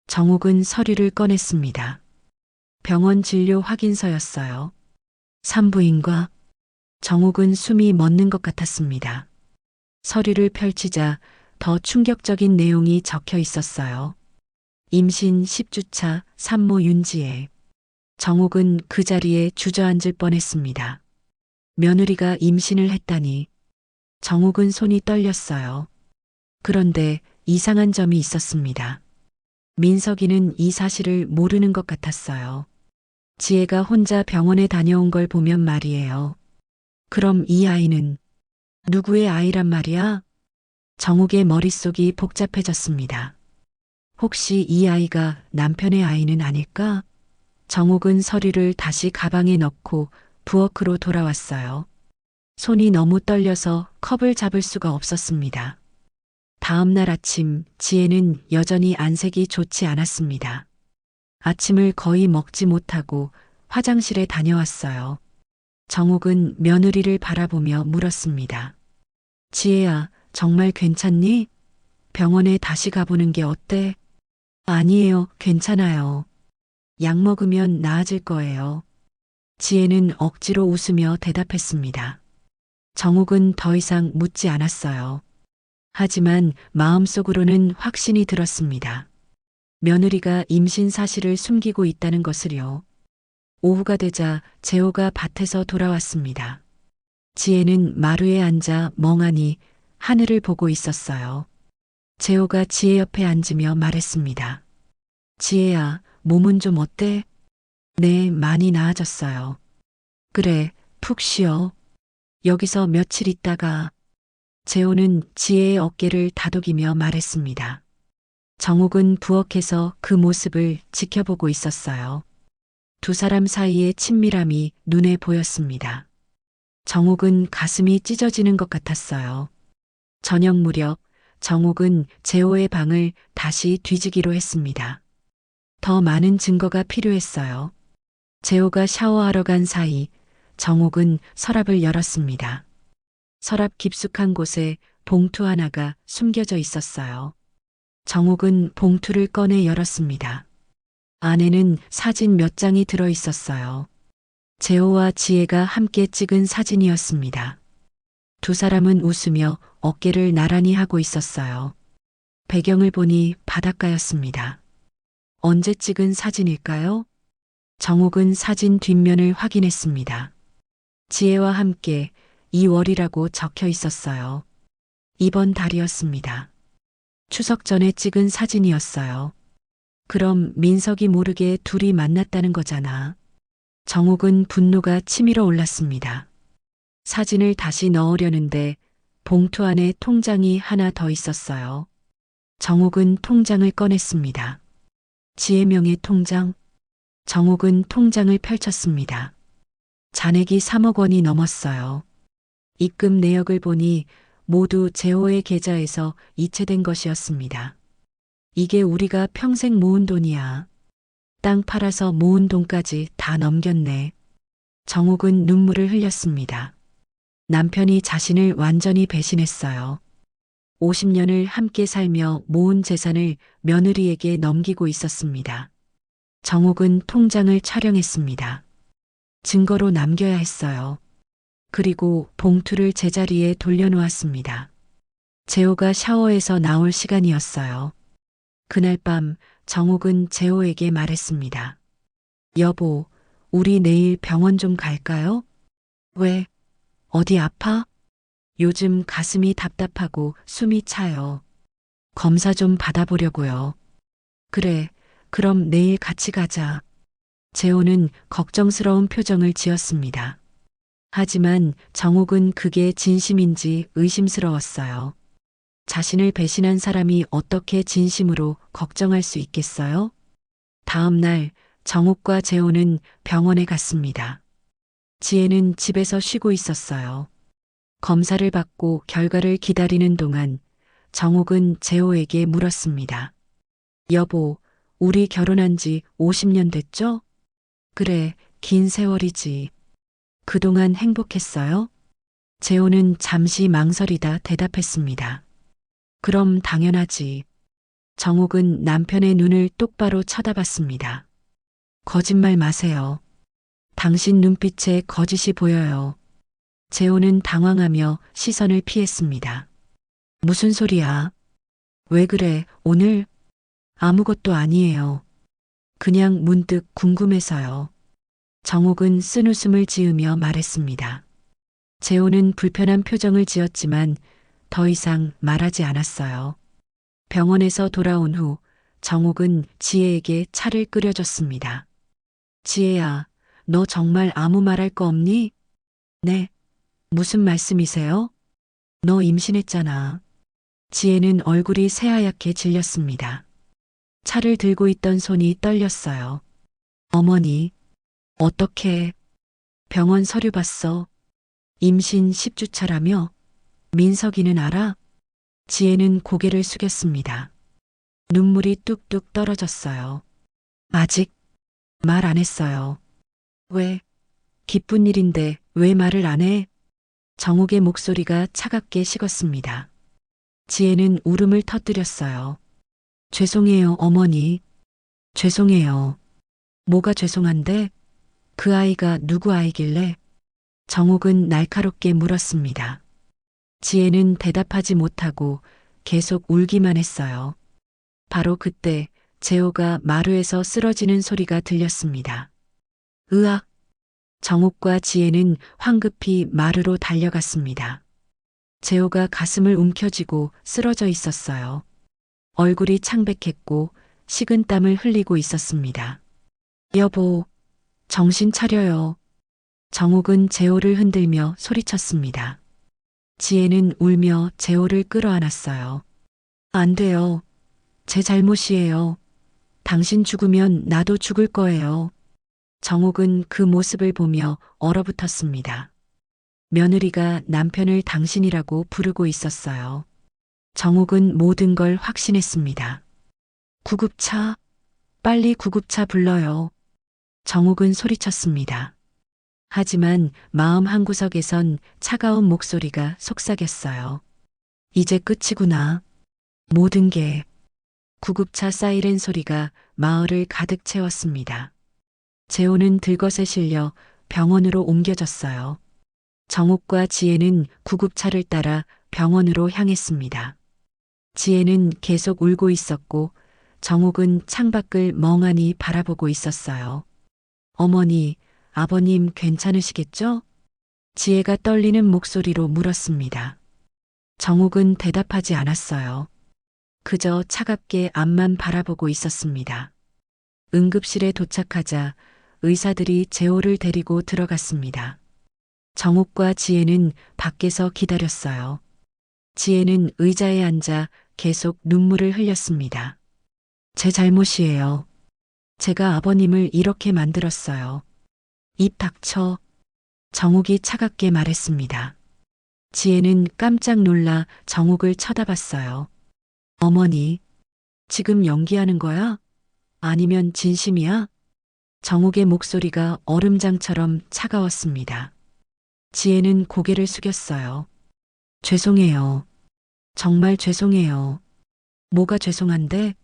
정욱은 서류를 꺼냈습니다. 병원 진료 확인서였어요. 산부인과. 정욱은 숨이 멎는 것 같았습니다. 서류를 펼치자 더 충격적인 내용이 적혀 있었어요. 임신 10주차 산모 윤지혜. 정욱은 그 자리에 주저앉을 뻔했습니다. 며느리가 임신을 했다니. 정욱은 손이 떨렸어요. 그런데 이상한 점이 있었습니다. 민석이는 이 사실을 모르는 것 같았어요. 지혜가 혼자 병원에 다녀온 걸 보면 말이에요. 그럼 이 아이는 누구의 아이란 말이야? 정욱의 머릿속이 복잡해졌습니다. 혹시 이 아이가 남편의 아이는 아닐까? 정욱은 서류를 다시 가방에 넣고 부엌으로 돌아왔어요. 손이 너무 떨려서 컵을 잡을 수가 없었습니다. 다음 날 아침 지혜는 여전히 안색이 좋지 않았습니다. 아침을 거의 먹지 못하고 화장실에 다녀왔어요. 정욱은 며느리를 바라보며 물었습니다. 지혜야, 정말 괜찮니? 병원에 다시 가보는 게 어때? 아니에요, 괜찮아요. 약 먹으면 나아질 거예요. 지혜는 억지로 웃으며 대답했습니다. 정욱은 더 이상 묻지 않았어요. 하지만 마음속으로는 확신이 들었습니다. 며느리가 임신 사실을 숨기고 있다는 것을요. 오후가 되자 재호가 밭에서 돌아왔습니다. 지혜는 마루에 앉아 멍하니 하늘을 보고 있었어요. 재호가 지혜 옆에 앉으며 말했습니다. 지혜야, 몸은 좀 어때? 네, 많이 나아졌어요. 그래, 푹 쉬어. 여기서 며칠 있다가. 재호는 지혜의 어깨를 다독이며 말했습니다. 정욱은 부엌에서 그 모습을 지켜보고 있었어요. 두 사람 사이의 친밀함이 눈에 보였습니다. 정욱은 가슴이 찢어지는 것 같았어요. 저녁 무렵 정욱은 재호의 방을 다시 뒤지기로 했습니다. 더 많은 증거가 필요했어요. 재호가 샤워하러 간 사이 정욱은 서랍을 열었습니다. 서랍 깊숙한 곳에 봉투 하나가 숨겨져 있었어요. 정욱은 봉투를 꺼내 열었습니다. 안에는 사진 몇 장이 들어 있었어요. 재호와 지혜가 함께 찍은 사진이었습니다. 두 사람은 웃으며 어깨를 나란히 하고 있었어요. 배경을 보니 바닷가였습니다. 언제 찍은 사진일까요? 정욱은 사진 뒷면을 확인했습니다. 지혜와 함께 2월이라고 적혀 있었어요. 이번 달이었습니다. 추석 전에 찍은 사진이었어요. 그럼 민석이 모르게 둘이 만났다는 거잖아. 정욱은 분노가 치밀어 올랐습니다. 사진을 다시 넣으려는데 봉투 안에 통장이 하나 더 있었어요. 정욱은 통장을 꺼냈습니다. 지혜명의 통장. 정욱은 통장을 펼쳤습니다. 잔액이 3억 원이 넘었어요. 입금 내역을 보니 모두 재호의 계좌에서 이체된 것이었습니다. 이게 우리가 평생 모은 돈이야. 땅 팔아서 모은 돈까지 다 넘겼네. 정욱은 눈물을 흘렸습니다. 남편이 자신을 완전히 배신했어요. 50년을 함께 살며 모은 재산을 며느리에게 넘기고 있었습니다. 정옥은 통장을 촬영했습니다. 증거로 남겨야 했어요. 그리고 봉투를 제자리에 돌려놓았습니다. 재호가 샤워에서 나올 시간이었어요. 그날 밤 정옥은 재호에게 말했습니다. 여보, 우리 내일 병원 좀 갈까요? 왜? 어디 아파? 요즘 가슴이 답답하고 숨이 차요. 검사 좀 받아보려고요. 그래, 그럼 내일 같이 가자. 재호는 걱정스러운 표정을 지었습니다. 하지만 정옥은 그게 진심인지 의심스러웠어요. 자신을 배신한 사람이 어떻게 진심으로 걱정할 수 있겠어요? 다음 날 정옥과 재호는 병원에 갔습니다. 지혜는 집에서 쉬고 있었어요. 검사를 받고 결과를 기다리는 동안 정옥은 재호에게 물었습니다. 여보, 우리 결혼한 지 50년 됐죠? 그래, 긴 세월이지. 그동안 행복했어요? 재호는 잠시 망설이다 대답했습니다. 그럼 당연하지. 정옥은 남편의 눈을 똑바로 쳐다봤습니다. 거짓말 마세요. 당신 눈빛에 거짓이 보여요. 재호는 당황하며 시선을 피했습니다. 무슨 소리야? 왜 그래, 오늘? 아무것도 아니에요. 그냥 문득 궁금해서요. 정옥은 쓴웃음을 지으며 말했습니다. 재호는 불편한 표정을 지었지만 더 이상 말하지 않았어요. 병원에서 돌아온 후 정옥은 지혜에게 차를 끓여줬습니다. 지혜야, 너 정말 아무 말할 거 없니? 네. 무슨 말씀이세요? 너 임신했잖아. 지혜는 얼굴이 새하얗게 질렸습니다. 차를 들고 있던 손이 떨렸어요. 어머니, 어떻게 병원 서류 봤어? 임신 10주차라며? 민석이는 알아? 지혜는 고개를 숙였습니다. 눈물이 뚝뚝 떨어졌어요. 아직 말 안 했어요. 왜? 기쁜 일인데 왜 말을 안 해? 정옥의 목소리가 차갑게 식었습니다. 지혜는 울음을 터뜨렸어요. 죄송해요, 어머니. 죄송해요. 뭐가 죄송한데? 그 아이가 누구 아이길래? 정옥은 날카롭게 물었습니다. 지혜는 대답하지 못하고 계속 울기만 했어요. 바로 그때 재호가 마루에서 쓰러지는 소리가 들렸습니다. 으악! 정옥과 지혜는 황급히 마루로 달려갔습니다. 재호가 가슴을 움켜쥐고 쓰러져 있었어요. 얼굴이 창백했고 식은땀을 흘리고 있었습니다. 여보, 정신 차려요. 정옥은 재호를 흔들며 소리쳤습니다. 지혜는 울며 재호를 끌어안았어요. 안 돼요. 제 잘못이에요. 당신 죽으면 나도 죽을 거예요. 정옥은 그 모습을 보며 얼어붙었습니다. 며느리가 남편을 당신이라고 부르고 있었어요. 정옥은 모든 걸 확신했습니다. 구급차, 빨리 구급차 불러요. 정옥은 소리쳤습니다. 하지만 마음 한구석에선 차가운 목소리가 속삭였어요. 이제 끝이구나. 모든 게. 구급차 사이렌 소리가 마을을 가득 채웠습니다. 재호는 들것에 실려 병원으로 옮겨졌어요. 정옥과 지혜는 구급차를 따라 병원으로 향했습니다. 지혜는 계속 울고 있었고 정옥은 창밖을 멍하니 바라보고 있었어요. 어머니, 아버님 괜찮으시겠죠? 지혜가 떨리는 목소리로 물었습니다. 정옥은 대답하지 않았어요. 그저 차갑게 앞만 바라보고 있었습니다. 응급실에 도착하자 의사들이 재호를 데리고 들어갔습니다. 정옥과 지혜는 밖에서 기다렸어요. 지혜는 의자에 앉아 계속 눈물을 흘렸습니다. 제 잘못이에요. 제가 아버님을 이렇게 만들었어요. 입 닥쳐. 정옥이 차갑게 말했습니다. 지혜는 깜짝 놀라 정옥을 쳐다봤어요. 어머니, 지금 연기하는 거야? 아니면 진심이야? 정옥의 목소리가 얼음장처럼 차가웠습니다. 지혜는 고개를 숙였어요. 죄송해요. 정말 죄송해요. 뭐가 죄송한데?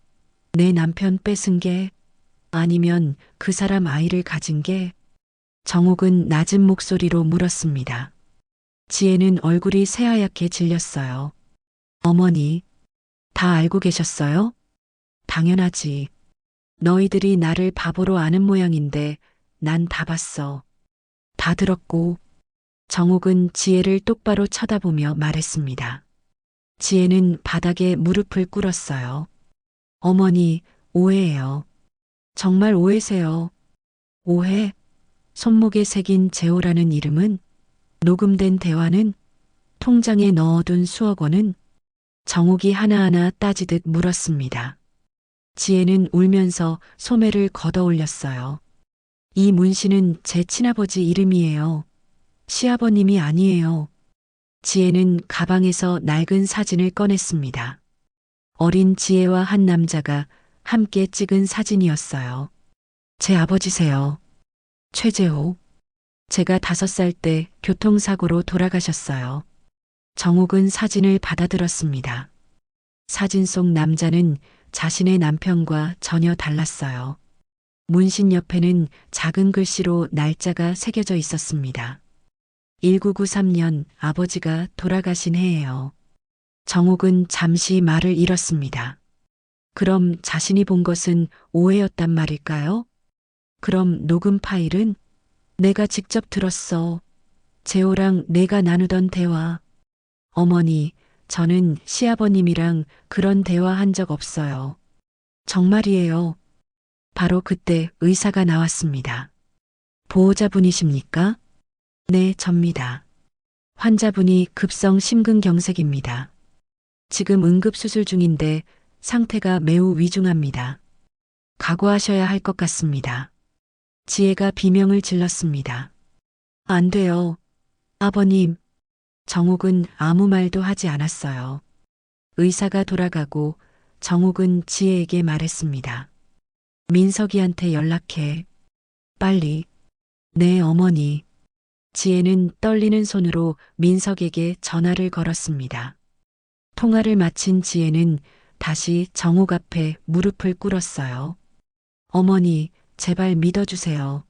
내 남편 뺏은 게? 아니면 그 사람 아이를 가진 게? 정옥은 낮은 목소리로 물었습니다. 지혜는 얼굴이 새하얗게 질렸어요. 어머니, 다 알고 계셨어요? 당연하지. 너희들이 나를 바보로 아는 모양인데 난 다 봤어. 다 들었고. 정옥은 지혜를 똑바로 쳐다보며 말했습니다. 지혜는 바닥에 무릎을 꿇었어요. 어머니, 오해예요. 정말 오해세요. 오해? 손목에 새긴 재호라는 이름은? 녹음된 대화는? 통장에 넣어둔 수억 원은? 정옥이 하나하나 따지듯 물었습니다. 지혜는 울면서 소매를 걷어 올렸어요. 이 문신은 제 친아버지 이름이에요. 시아버님이 아니에요. 지혜는 가방에서 낡은 사진을 꺼냈습니다. 어린 지혜와 한 남자가 함께 찍은 사진이었어요. 제 아버지세요. 최재호. 제가 5살 때 교통사고로 돌아가셨어요. 정옥은 사진을 받아들었습니다. 사진 속 남자는 자신의 남편과 전혀 달랐어요. 문신 옆에는 작은 글씨로 날짜가 새겨져 있었습니다. 1993년 아버지가 돌아가신 해예요. 정옥은 잠시 말을 잃었습니다. 그럼 자신이 본 것은 오해였단 말일까요? 그럼 녹음 파일은? 내가 직접 들었어. 재호랑 내가 나누던 대화. 어머니, 저는 시아버님이랑 그런 대화한 적 없어요. 정말이에요. 바로 그때 의사가 나왔습니다. 보호자분이십니까? 네, 접니다. 환자분이 급성 심근경색입니다. 지금 응급수술 중인데 상태가 매우 위중합니다. 각오하셔야 할 것 같습니다. 지혜가 비명을 질렀습니다. 안 돼요. 아버님. 정옥은 아무 말도 하지 않았어요. 의사가 돌아가고 정옥은 지혜에게 말했습니다. 민석이한테 연락해. 빨리. 네, 어머니. 지혜는 떨리는 손으로 민석에게 전화를 걸었습니다. 통화를 마친 지혜는 다시 정옥 앞에 무릎을 꿇었어요. 어머니, 제발 믿어주세요.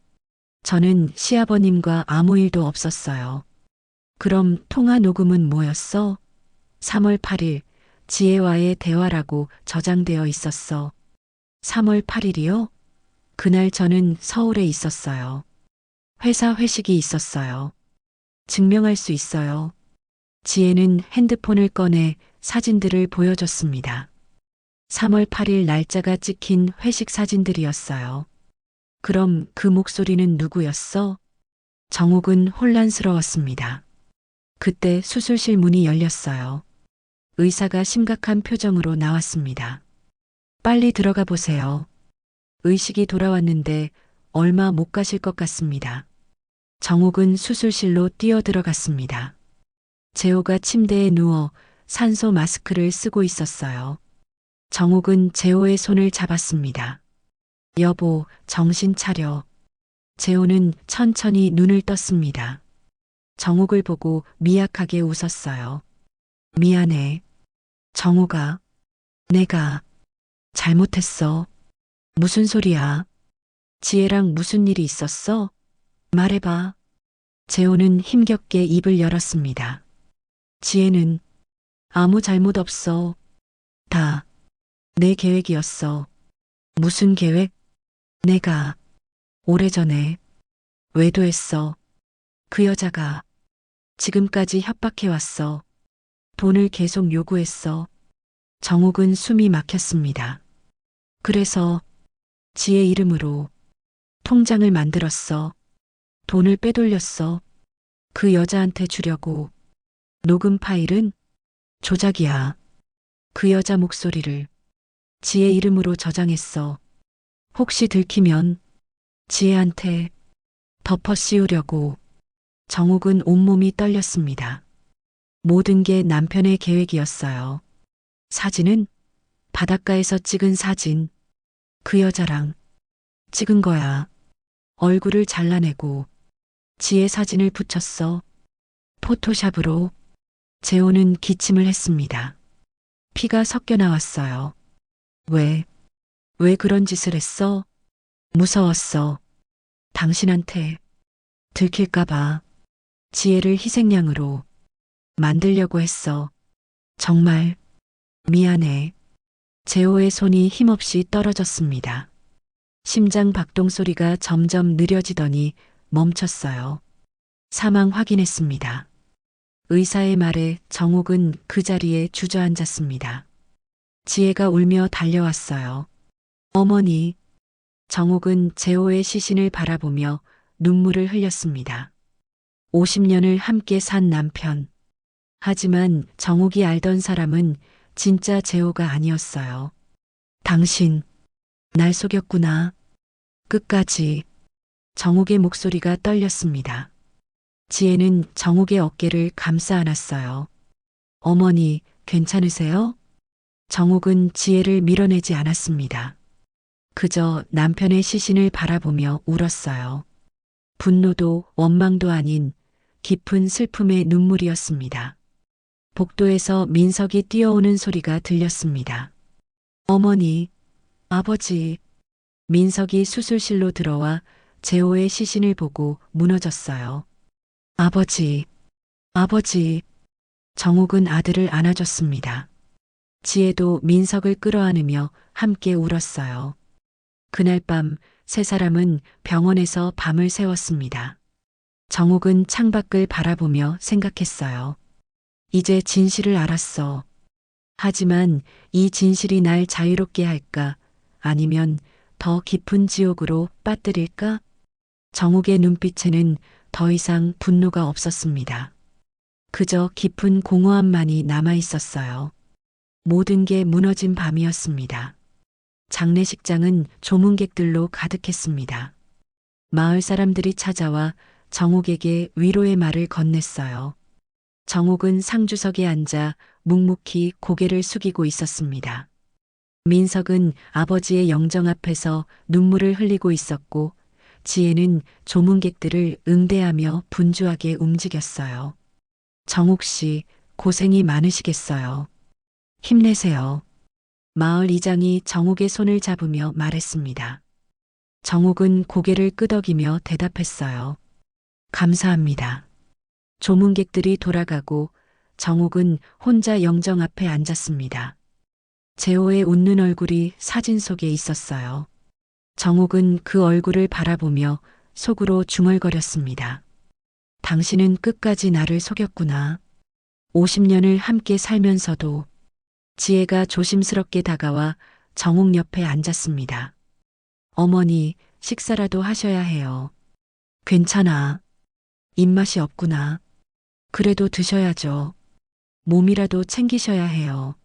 저는 시아버님과 아무 일도 없었어요. 그럼 통화 녹음은 뭐였어? 3월 8일 지혜와의 대화라고 저장되어 있었어. 3월 8일이요? 그날 저는 서울에 있었어요. 회사 회식이 있었어요. 증명할 수 있어요. 지혜는 핸드폰을 꺼내 사진들을 보여줬습니다. 3월 8일 날짜가 찍힌 회식 사진들이었어요. 그럼 그 목소리는 누구였어? 정옥은 혼란스러웠습니다. 그때 수술실 문이 열렸어요. 의사가 심각한 표정으로 나왔습니다. 빨리 들어가 보세요. 의식이 돌아왔는데 얼마 못 가실 것 같습니다. 정옥은 수술실로 뛰어들어갔습니다. 재호가 침대에 누워 산소 마스크를 쓰고 있었어요. 정옥은 재호의 손을 잡았습니다. 여보, 정신 차려. 재호는 천천히 눈을 떴습니다. 정옥을 보고 미약하게 웃었어요. 미안해. 정옥아, 내가 잘못했어. 무슨 소리야? 지혜랑 무슨 일이 있었어? 말해봐. 재호는 힘겹게 입을 열었습니다. 지혜는 아무 잘못 없어. 다 내 계획이었어. 무슨 계획? 내가 오래전에 외도했어. 그 여자가 지금까지 협박해왔어. 돈을 계속 요구했어. 정옥은 숨이 막혔습니다. 그래서 지혜 이름으로 통장을 만들었어. 돈을 빼돌렸어. 그 여자한테 주려고. 녹음 파일은 조작이야. 그 여자 목소리를 지혜 이름으로 저장했어. 혹시 들키면 지혜한테 덮어 씌우려고. 정옥은 온몸이 떨렸습니다. 모든 게 남편의 계획이었어요. 사진은 바닷가에서 찍은 사진. 그 여자랑 찍은 거야. 얼굴을 잘라내고 지혜 사진을 붙였어. 포토샵으로. 재호는 기침을 했습니다. 피가 섞여 나왔어요. 왜 그런 짓을 했어? 무서웠어. 당신한테 들킬까봐 지혜를 희생양으로 만들려고 했어. 정말 미안해. 재호의 손이 힘없이 떨어졌습니다. 심장 박동 소리가 점점 느려지더니 멈췄어요. 사망 확인했습니다. 의사의 말에 정옥은 그 자리에 주저앉았습니다. 지혜가 울며 달려왔어요. 어머니. 정옥은 재호의 시신을 바라보며 눈물을 흘렸습니다. 50년을 함께 산 남편. 하지만 정옥이 알던 사람은 진짜 재호가 아니었어요. 당신, 날 속였구나. 끝까지. 정옥의 목소리가 떨렸습니다. 지혜는 정옥의 어깨를 감싸 안았어요. 어머니, 괜찮으세요? 정옥은 지혜를 밀어내지 않았습니다. 그저 남편의 시신을 바라보며 울었어요. 분노도 원망도 아닌 깊은 슬픔의 눈물이었습니다. 복도에서 민석이 뛰어오는 소리가 들렸습니다. 어머니, 아버지. 민석이 수술실로 들어와 재호의 시신을 보고 무너졌어요. 아버지, 아버지. 정옥은 아들을 안아줬습니다. 지혜도 민석을 끌어안으며 함께 울었어요. 그날 밤 세 사람은 병원에서 밤을 새웠습니다. 정옥은 창밖을 바라보며 생각했어요. 이제 진실을 알았어. 하지만 이 진실이 날 자유롭게 할까? 아니면 더 깊은 지옥으로 빠뜨릴까? 정옥의 눈빛에는 더 이상 분노가 없었습니다. 그저 깊은 공허함만이 남아 있었어요. 모든 게 무너진 밤이었습니다. 장례식장은 조문객들로 가득했습니다. 마을 사람들이 찾아와 정옥에게 위로의 말을 건넸어요. 정옥은 상주석에 앉아 묵묵히 고개를 숙이고 있었습니다. 민석은 아버지의 영정 앞에서 눈물을 흘리고 있었고 지혜는 조문객들을 응대하며 분주하게 움직였어요. 정옥 씨, 고생이 많으시겠어요. 힘내세요. 마을 이장이 정옥의 손을 잡으며 말했습니다. 정옥은 고개를 끄덕이며 대답했어요. 감사합니다. 조문객들이 돌아가고 정옥은 혼자 영정 앞에 앉았습니다. 재호의 웃는 얼굴이 사진 속에 있었어요. 정옥은 그 얼굴을 바라보며 속으로 중얼거렸습니다. 당신은 끝까지 나를 속였구나. 50년을 함께 살면서도. 지혜가 조심스럽게 다가와 정옥 옆에 앉았습니다. 어머니, 식사라도 하셔야 해요. 괜찮아. 입맛이 없구나. 그래도 드셔야죠. 몸이라도 챙기셔야 해요.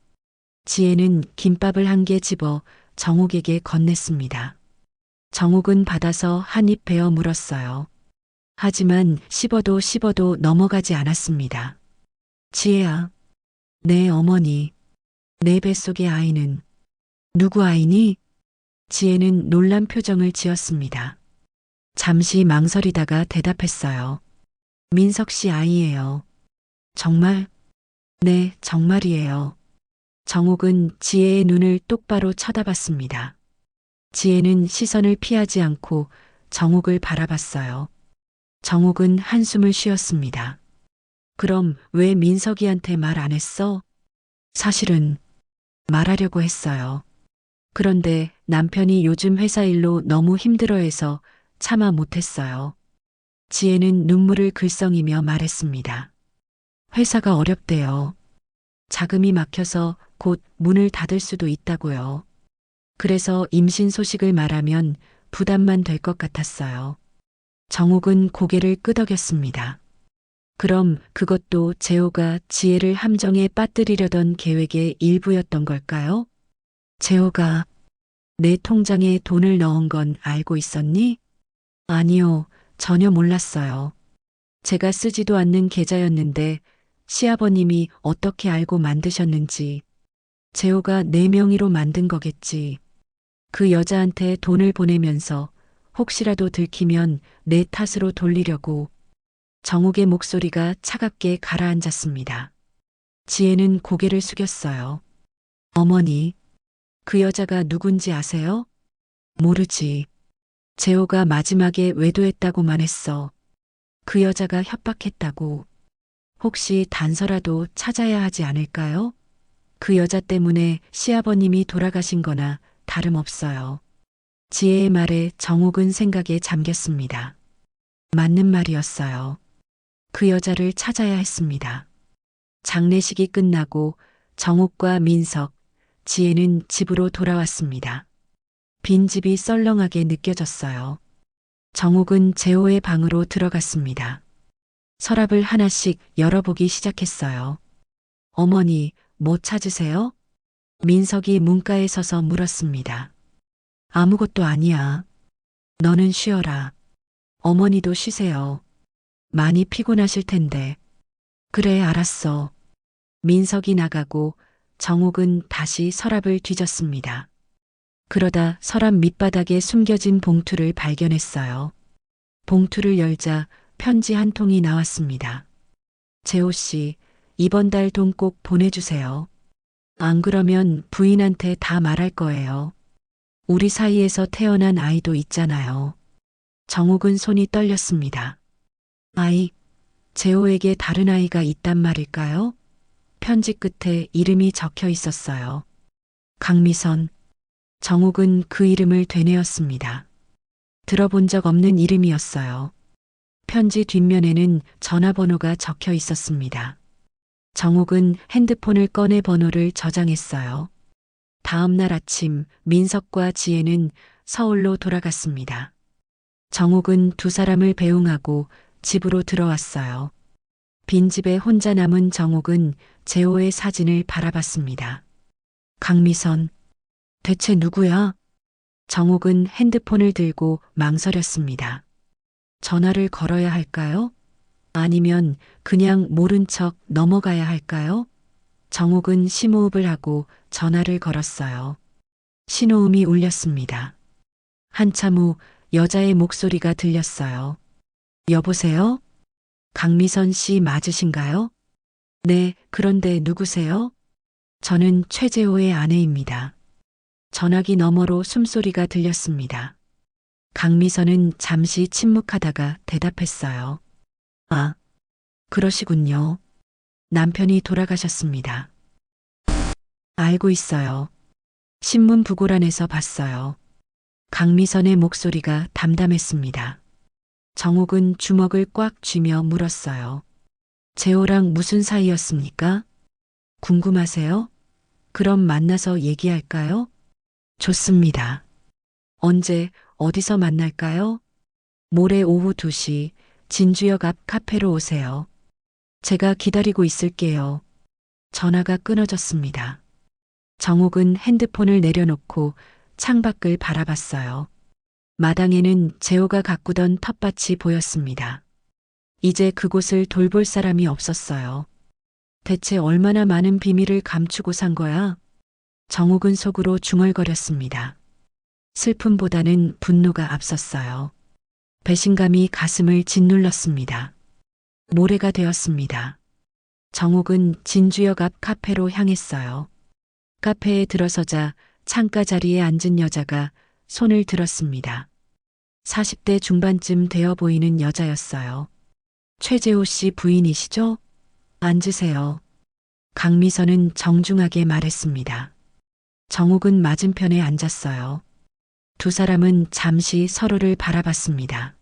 지혜는 김밥을 한 개 집어 정옥에게 건넸습니다. 정옥은 받아서 한 입 베어 물었어요. 하지만 씹어도 넘어가지 않았습니다. 지혜야. 네, 어머니. 내 뱃속의 아이는 누구 아이니? 지혜는 놀란 표정을 지었습니다. 잠시 망설이다가 대답했어요. 민석 씨 아이예요. 정말? 네, 정말이에요. 정옥은 지혜의 눈을 똑바로 쳐다봤습니다. 지혜는 시선을 피하지 않고 정옥을 바라봤어요. 정옥은 한숨을 쉬었습니다. 그럼 왜 민석이한테 말 안 했어? 사실은 말하려고 했어요. 그런데 남편이 요즘 회사 일로 너무 힘들어해서 차마 못했어요. 지혜는 눈물을 글썽이며 말했습니다. 회사가 어렵대요. 자금이 막혀서 곧 문을 닫을 수도 있다고요. 그래서 임신 소식을 말하면 부담만 될 것 같았어요. 정옥은 고개를 끄덕였습니다. 그럼 그것도 재호가 지혜를 함정에 빠뜨리려던 계획의 일부였던 걸까요? 재호가 내 통장에 돈을 넣은 건 알고 있었니? 아니요, 전혀 몰랐어요. 제가 쓰지도 않는 계좌였는데 시아버님이 어떻게 알고 만드셨는지. 재호가 내 명의로 만든 거겠지. 그 여자한테 돈을 보내면서 혹시라도 들키면 내 탓으로 돌리려고. 정옥의 목소리가 차갑게 가라앉았습니다. 지혜는 고개를 숙였어요. 어머니, 그 여자가 누군지 아세요? 모르지. 재호가 마지막에 외도했다고만 했어. 그 여자가 협박했다고. 혹시 단서라도 찾아야 하지 않을까요? 그 여자 때문에 시아버님이 돌아가신 거나 다름없어요. 지혜의 말에 정옥은 생각에 잠겼습니다. 맞는 말이었어요. 그 여자를 찾아야 했습니다. 장례식이 끝나고 정옥과 민석, 지혜는 집으로 돌아왔습니다. 빈집이 썰렁하게 느껴졌어요. 정옥은 재호의 방으로 들어갔습니다. 서랍을 하나씩 열어보기 시작했어요. 어머니, 뭐 찾으세요? 민석이 문가에 서서 물었습니다. 아무것도 아니야. 너는 쉬어라. 어머니도 쉬세요. 많이 피곤하실 텐데. 그래, 알았어. 민석이 나가고 정옥은 다시 서랍을 뒤졌습니다. 그러다 서랍 밑바닥에 숨겨진 봉투를 발견했어요. 봉투를 열자 편지 한 통이 나왔습니다. 재호 씨, 이번 달 돈 꼭 보내주세요. 안 그러면 부인한테 다 말할 거예요. 우리 사이에서 태어난 아이도 있잖아요. 정옥은 손이 떨렸습니다. 아이, 재호에게 다른 아이가 있단 말일까요? 편지 끝에 이름이 적혀 있었어요. 강미선. 정옥은 그 이름을 되뇌었습니다. 들어본 적 없는 이름이었어요. 편지 뒷면에는 전화번호가 적혀 있었습니다. 정옥은 핸드폰을 꺼내 번호를 저장했어요. 다음 날 아침 민석과 지혜는 서울로 돌아갔습니다. 정옥은 두 사람을 배웅하고 집으로 들어왔어요. 빈집에 혼자 남은 정옥은 재호의 사진을 바라봤습니다. 강미선, 대체 누구야? 정옥은 핸드폰을 들고 망설였습니다. 전화를 걸어야 할까요? 아니면 그냥 모른 척 넘어가야 할까요? 정옥은 심호흡을 하고 전화를 걸었어요. 신호음이 울렸습니다. 한참 후 여자의 목소리가 들렸어요. 여보세요? 강미선 씨 맞으신가요? 네, 그런데 누구세요? 저는 최재호의 아내입니다. 전화기 너머로 숨소리가 들렸습니다. 강미선은 잠시 침묵하다가 대답했어요. 아, 그러시군요. 남편이 돌아가셨습니다. 알고 있어요. 신문 부고란에서 봤어요. 강미선의 목소리가 담담했습니다. 정옥은 주먹을 꽉 쥐며 물었어요. 재호랑 무슨 사이였습니까? 궁금하세요? 그럼 만나서 얘기할까요? 좋습니다. 언제, 어디서 만날까요? 모레 오후 2시 진주역 앞 카페로 오세요. 제가 기다리고 있을게요. 전화가 끊어졌습니다. 정옥은 핸드폰을 내려놓고 창밖을 바라봤어요. 마당에는 재호가 가꾸던 텃밭이 보였습니다. 이제 그곳을 돌볼 사람이 없었어요. 대체 얼마나 많은 비밀을 감추고 산 거야? 정옥은 속으로 중얼거렸습니다. 슬픔보다는 분노가 앞섰어요. 배신감이 가슴을 짓눌렀습니다. 모레가 되었습니다. 정옥은 진주역 앞 카페로 향했어요. 카페에 들어서자 창가 자리에 앉은 여자가 손을 들었습니다. 40대 중반쯤 되어 보이는 여자였어요. 최재호 씨 부인이시죠? 앉으세요. 강미선은 정중하게 말했습니다. 정옥은 맞은편에 앉았어요. 두 사람은 잠시 서로를 바라봤습니다.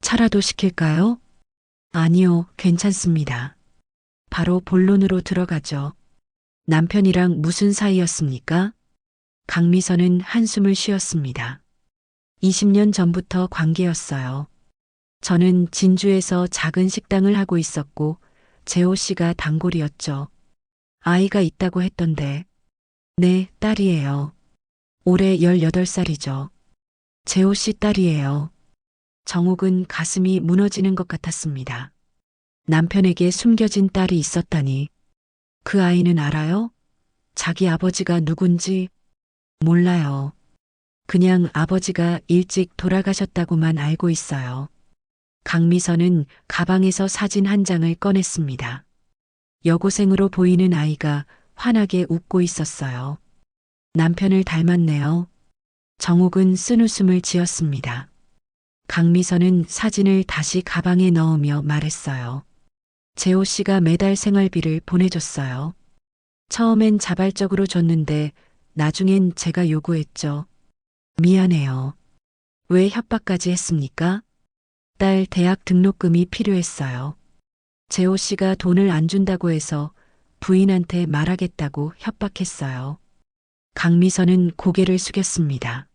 차라도 시킬까요? 아니요, 괜찮습니다. 바로 본론으로 들어가죠. 남편이랑 무슨 사이였습니까? 강미선은 한숨을 쉬었습니다. 20년 전부터 관계였어요. 저는 진주에서 작은 식당을 하고 있었고 재호 씨가 단골이었죠. 아이가 있다고 했던데. 네, 딸이에요. 올해 18살이죠. 재호 씨 딸이에요. 정옥은 가슴이 무너지는 것 같았습니다. 남편에게 숨겨진 딸이 있었다니. 그 아이는 알아요? 자기 아버지가 누군지? 몰라요. 그냥 아버지가 일찍 돌아가셨다고만 알고 있어요. 강미선은 가방에서 사진 한 장을 꺼냈습니다. 여고생으로 보이는 아이가 환하게 웃고 있었어요. 남편을 닮았네요. 정옥은 쓴웃음을 지었습니다. 강미선은 사진을 다시 가방에 넣으며 말했어요. 재호 씨가 매달 생활비를 보내줬어요. 처음엔 자발적으로 줬는데 나중엔 제가 요구했죠. 미안해요. 왜 협박까지 했습니까? 딸 대학 등록금이 필요했어요. 재호 씨가 돈을 안 준다고 해서 부인한테 말하겠다고 협박했어요. 강미선은 고개를 숙였습니다.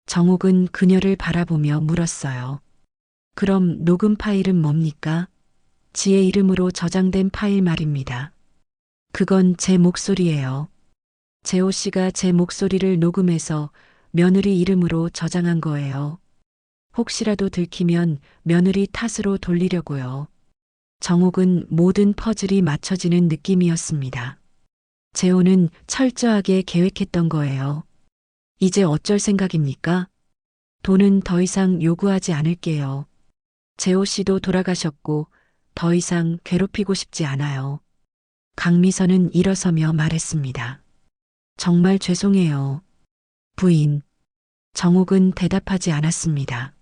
정옥은 그녀를 바라보며 물었어요. 그럼 녹음 파일은 뭡니까? 지혜 이름으로 저장된 파일 말입니다. 그건 제 목소리예요. 재호 씨가 제 목소리를 녹음해서 며느리 이름으로 저장한 거예요. 혹시라도 들키면 며느리 탓으로 돌리려고요. 정옥은 모든 퍼즐이 맞춰지는 느낌이었습니다. 재호는 철저하게 계획했던 거예요. 이제 어쩔 생각입니까? 돈은 더 이상 요구하지 않을게요. 재호 씨도 돌아가셨고 더 이상 괴롭히고 싶지 않아요. 강미선은 일어서며 말했습니다. 정말 죄송해요. 부인. 정옥은 대답하지 않았습니다.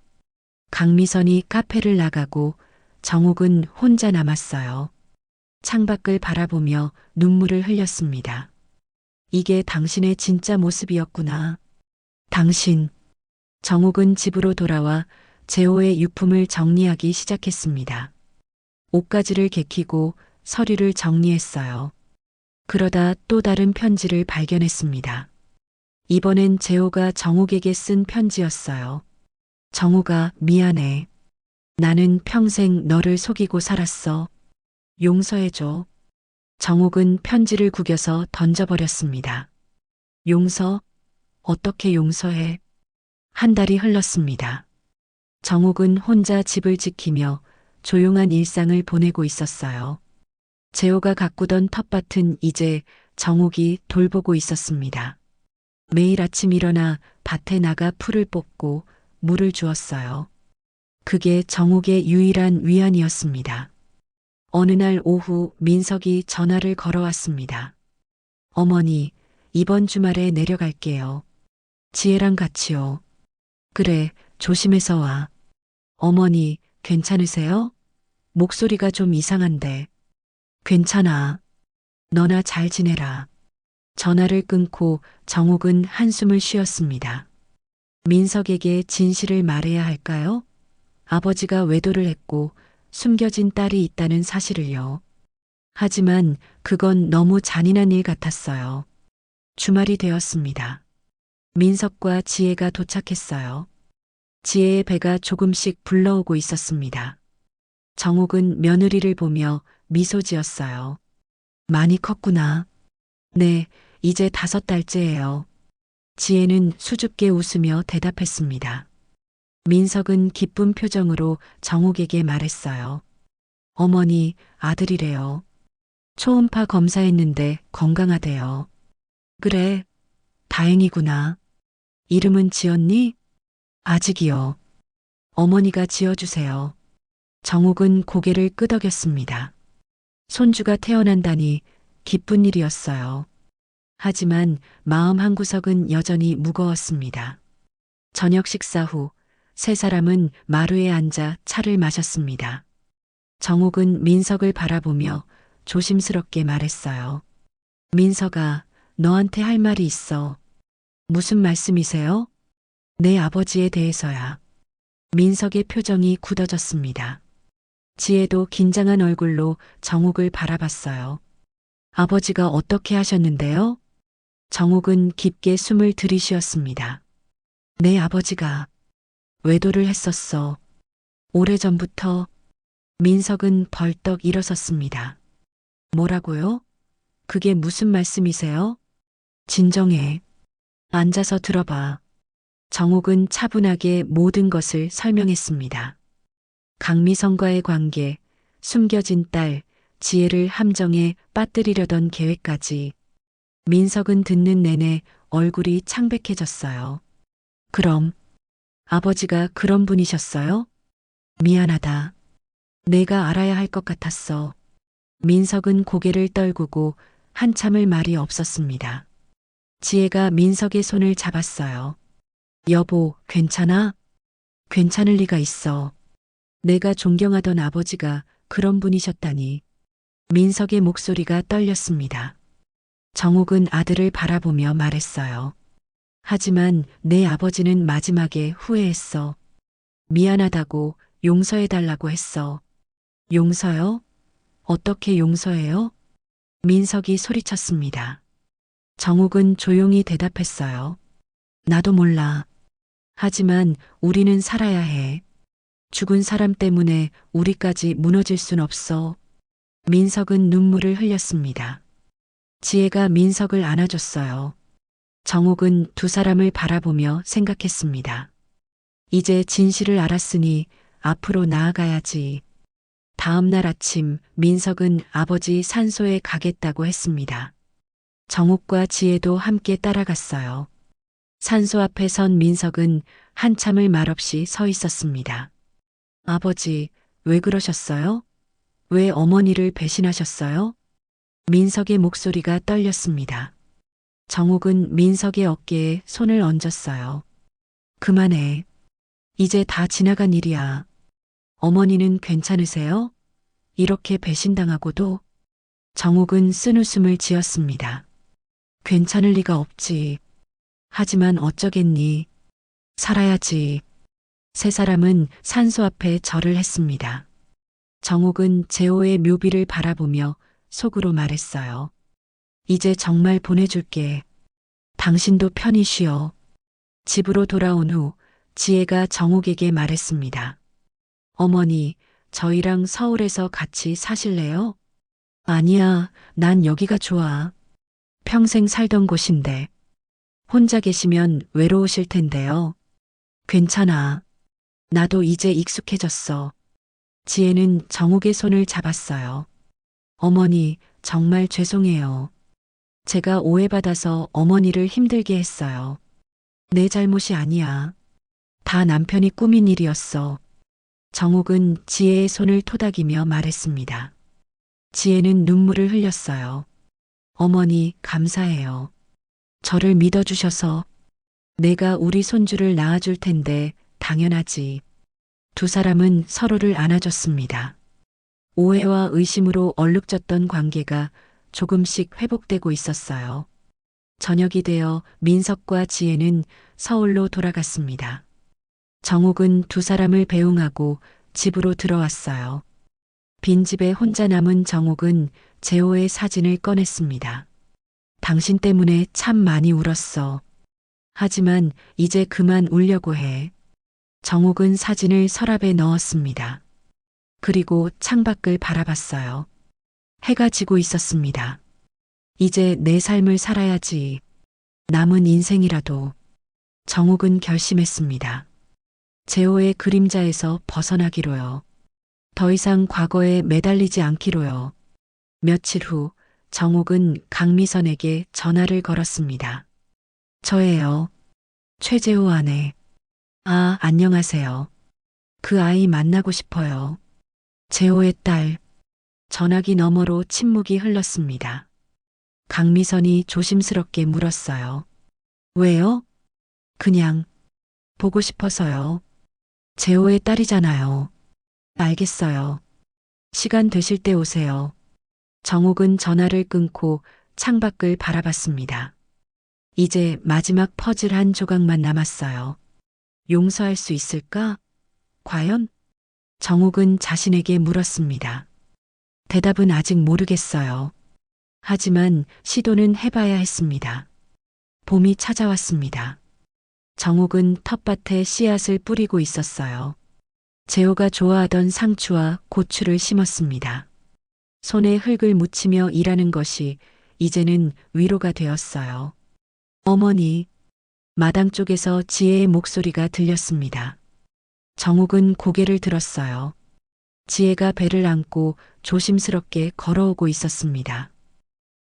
강미선이 카페를 나가고 정옥은 혼자 남았어요. 창밖을 바라보며 눈물을 흘렸습니다. 이게 당신의 진짜 모습이었구나. 당신. 정옥은 집으로 돌아와 재호의 유품을 정리하기 시작했습니다. 옷가지를 개키고 서류를 정리했어요. 그러다 또 다른 편지를 발견했습니다. 이번엔 재호가 정옥에게 쓴 편지였어요. 정옥아, 미안해. 나는 평생 너를 속이고 살았어. 용서해줘. 정옥은 편지를 구겨서 던져버렸습니다. 용서? 어떻게 용서해? 한 달이 흘렀습니다. 정옥은 혼자 집을 지키며 조용한 일상을 보내고 있었어요. 재호가 가꾸던 텃밭은 이제 정옥이 돌보고 있었습니다. 매일 아침 일어나 밭에 나가 풀을 뽑고 물을 주었어요. 그게 정옥의 유일한 위안이었습니다. 어느 날 오후 민석이 전화를 걸어왔습니다. 어머니, 이번 주말에 내려갈게요. 지혜랑 같이요. 그래, 조심해서 와. 어머니, 괜찮으세요? 목소리가 좀 이상한데. 괜찮아. 너나 잘 지내라. 전화를 끊고 정옥은 한숨을 쉬었습니다. 민석에게 진실을 말해야 할까요? 아버지가 외도를 했고 숨겨진 딸이 있다는 사실을요. 하지만 그건 너무 잔인한 일 같았어요. 주말이 되었습니다. 민석과 지혜가 도착했어요. 지혜의 배가 조금씩 불러오고 있었습니다. 정옥은 며느리를 보며 미소 지었어요. 많이 컸구나. 네, 이제 5달째예요. 지혜는 수줍게 웃으며 대답했습니다. 민석은 기쁜 표정으로 정옥에게 말했어요. 어머니, 아들이래요. 초음파 검사했는데 건강하대요. 그래, 다행이구나. 이름은 지었니? 아직이요. 어머니가 지어주세요. 정옥은 고개를 끄덕였습니다. 손주가 태어난다니 기쁜 일이었어요. 하지만 마음 한구석은 여전히 무거웠습니다. 저녁 식사 후 세 사람은 마루에 앉아 차를 마셨습니다. 정옥은 민석을 바라보며 조심스럽게 말했어요. 민석아, 너한테 할 말이 있어. 무슨 말씀이세요? 내 아버지에 대해서야. 민석의 표정이 굳어졌습니다. 지혜도 긴장한 얼굴로 정옥을 바라봤어요. 아버지가 어떻게 하셨는데요? 정옥은 깊게 숨을 들이쉬었습니다. 내 아버지가 외도를 했었어. 오래전부터. 민석은 벌떡 일어섰습니다. 뭐라고요? 그게 무슨 말씀이세요? 진정해. 앉아서 들어봐. 정옥은 차분하게 모든 것을 설명했습니다. 강미성과의 관계, 숨겨진 딸, 지혜를 함정에 빠뜨리려던 계획까지. 민석은 듣는 내내 얼굴이 창백해졌어요. 그럼 아버지가 그런 분이셨어요? 미안하다. 내가 알아야 할 것 같았어. 민석은 고개를 떨구고 한참을 말이 없었습니다. 지혜가 민석의 손을 잡았어요. 여보, 괜찮아? 괜찮을 리가 있어. 내가 존경하던 아버지가 그런 분이셨다니. 민석의 목소리가 떨렸습니다. 정욱은 아들을 바라보며 말했어요. 하지만 내 아버지는 마지막에 후회했어. 미안하다고 용서해달라고 했어. 용서요? 어떻게 용서해요? 민석이 소리쳤습니다. 정욱은 조용히 대답했어요. 나도 몰라. 하지만 우리는 살아야 해. 죽은 사람 때문에 우리까지 무너질 순 없어. 민석은 눈물을 흘렸습니다. 지혜가 민석을 안아줬어요. 정욱은 두 사람을 바라보며 생각했습니다. 이제 진실을 알았으니 앞으로 나아가야지. 다음 날 아침 민석은 아버지 산소에 가겠다고 했습니다. 정욱과 지혜도 함께 따라갔어요. 산소 앞에 선 민석은 한참을 말없이 서 있었습니다. 아버지, 왜 그러셨어요? 왜 어머니를 배신하셨어요? 민석의 목소리가 떨렸습니다. 정욱은 민석의 어깨에 손을 얹었어요. 그만해. 이제 다 지나간 일이야. 어머니는 괜찮으세요? 이렇게 배신당하고도? 정욱은 쓴웃음을 지었습니다. 괜찮을 리가 없지. 하지만 어쩌겠니. 살아야지. 세 사람은 산소 앞에 절을 했습니다. 정욱은 재호의 묘비를 바라보며 속으로 말했어요. 이제 정말 보내줄게. 당신도 편히 쉬어. 집으로 돌아온 후 지혜가 정욱에게 말했습니다. 어머니, 저희랑 서울에서 같이 사실래요? 아니야, 난 여기가 좋아. 평생 살던 곳인데. 혼자 계시면 외로우실 텐데요. 괜찮아. 나도 이제 익숙해졌어. 지혜는 정욱의 손을 잡았어요. 어머니, 정말 죄송해요. 제가 오해받아서 어머니를 힘들게 했어요. 내 잘못이 아니야. 다 남편이 꾸민 일이었어. 정욱은 지혜의 손을 토닥이며 말했습니다. 지혜는 눈물을 흘렸어요. 어머니, 감사해요. 저를 믿어주셔서. 내가 우리 손주를 낳아줄 텐데 당연하지. 두 사람은 서로를 안아줬습니다. 오해와 의심으로 얼룩졌던 관계가 조금씩 회복되고 있었어요. 저녁이 되어 민석과 지혜는 서울로 돌아갔습니다. 정욱은 두 사람을 배웅하고 집으로 들어왔어요. 빈집에 혼자 남은 정욱은 재호의 사진을 꺼냈습니다. 당신 때문에 참 많이 울었어. 하지만 이제 그만 울려고 해. 정욱은 사진을 서랍에 넣었습니다. 그리고 창밖을 바라봤어요. 해가 지고 있었습니다. 이제 내 삶을 살아야지. 남은 인생이라도. 정욱은 결심했습니다. 재호의 그림자에서 벗어나기로요. 더 이상 과거에 매달리지 않기로요. 며칠 후 정욱은 강미선에게 전화를 걸었습니다. 저예요. 최재호 아내. 아, 안녕하세요. 그 아이 만나고 싶어요. 재호의 딸. 전화기 너머로 침묵이 흘렀습니다. 강미선이 조심스럽게 물었어요. 왜요? 그냥 보고 싶어서요. 재호의 딸이잖아요. 알겠어요. 시간 되실 때 오세요. 정욱은 전화를 끊고 창밖을 바라봤습니다. 이제 마지막 퍼즐 한 조각만 남았어요. 용서할 수 있을까? 과연? 정욱은 자신에게 물었습니다. 대답은 아직 모르겠어요. 하지만 시도는 해봐야 했습니다. 봄이 찾아왔습니다. 정욱은 텃밭에 씨앗을 뿌리고 있었어요. 재호가 좋아하던 상추와 고추를 심었습니다. 손에 흙을 묻히며 일하는 것이 이제는 위로가 되었어요. 어머니, 마당 쪽에서 지혜의 목소리가 들렸습니다. 정욱은 고개를 들었어요. 지혜가 배를 안고 조심스럽게 걸어오고 있었습니다.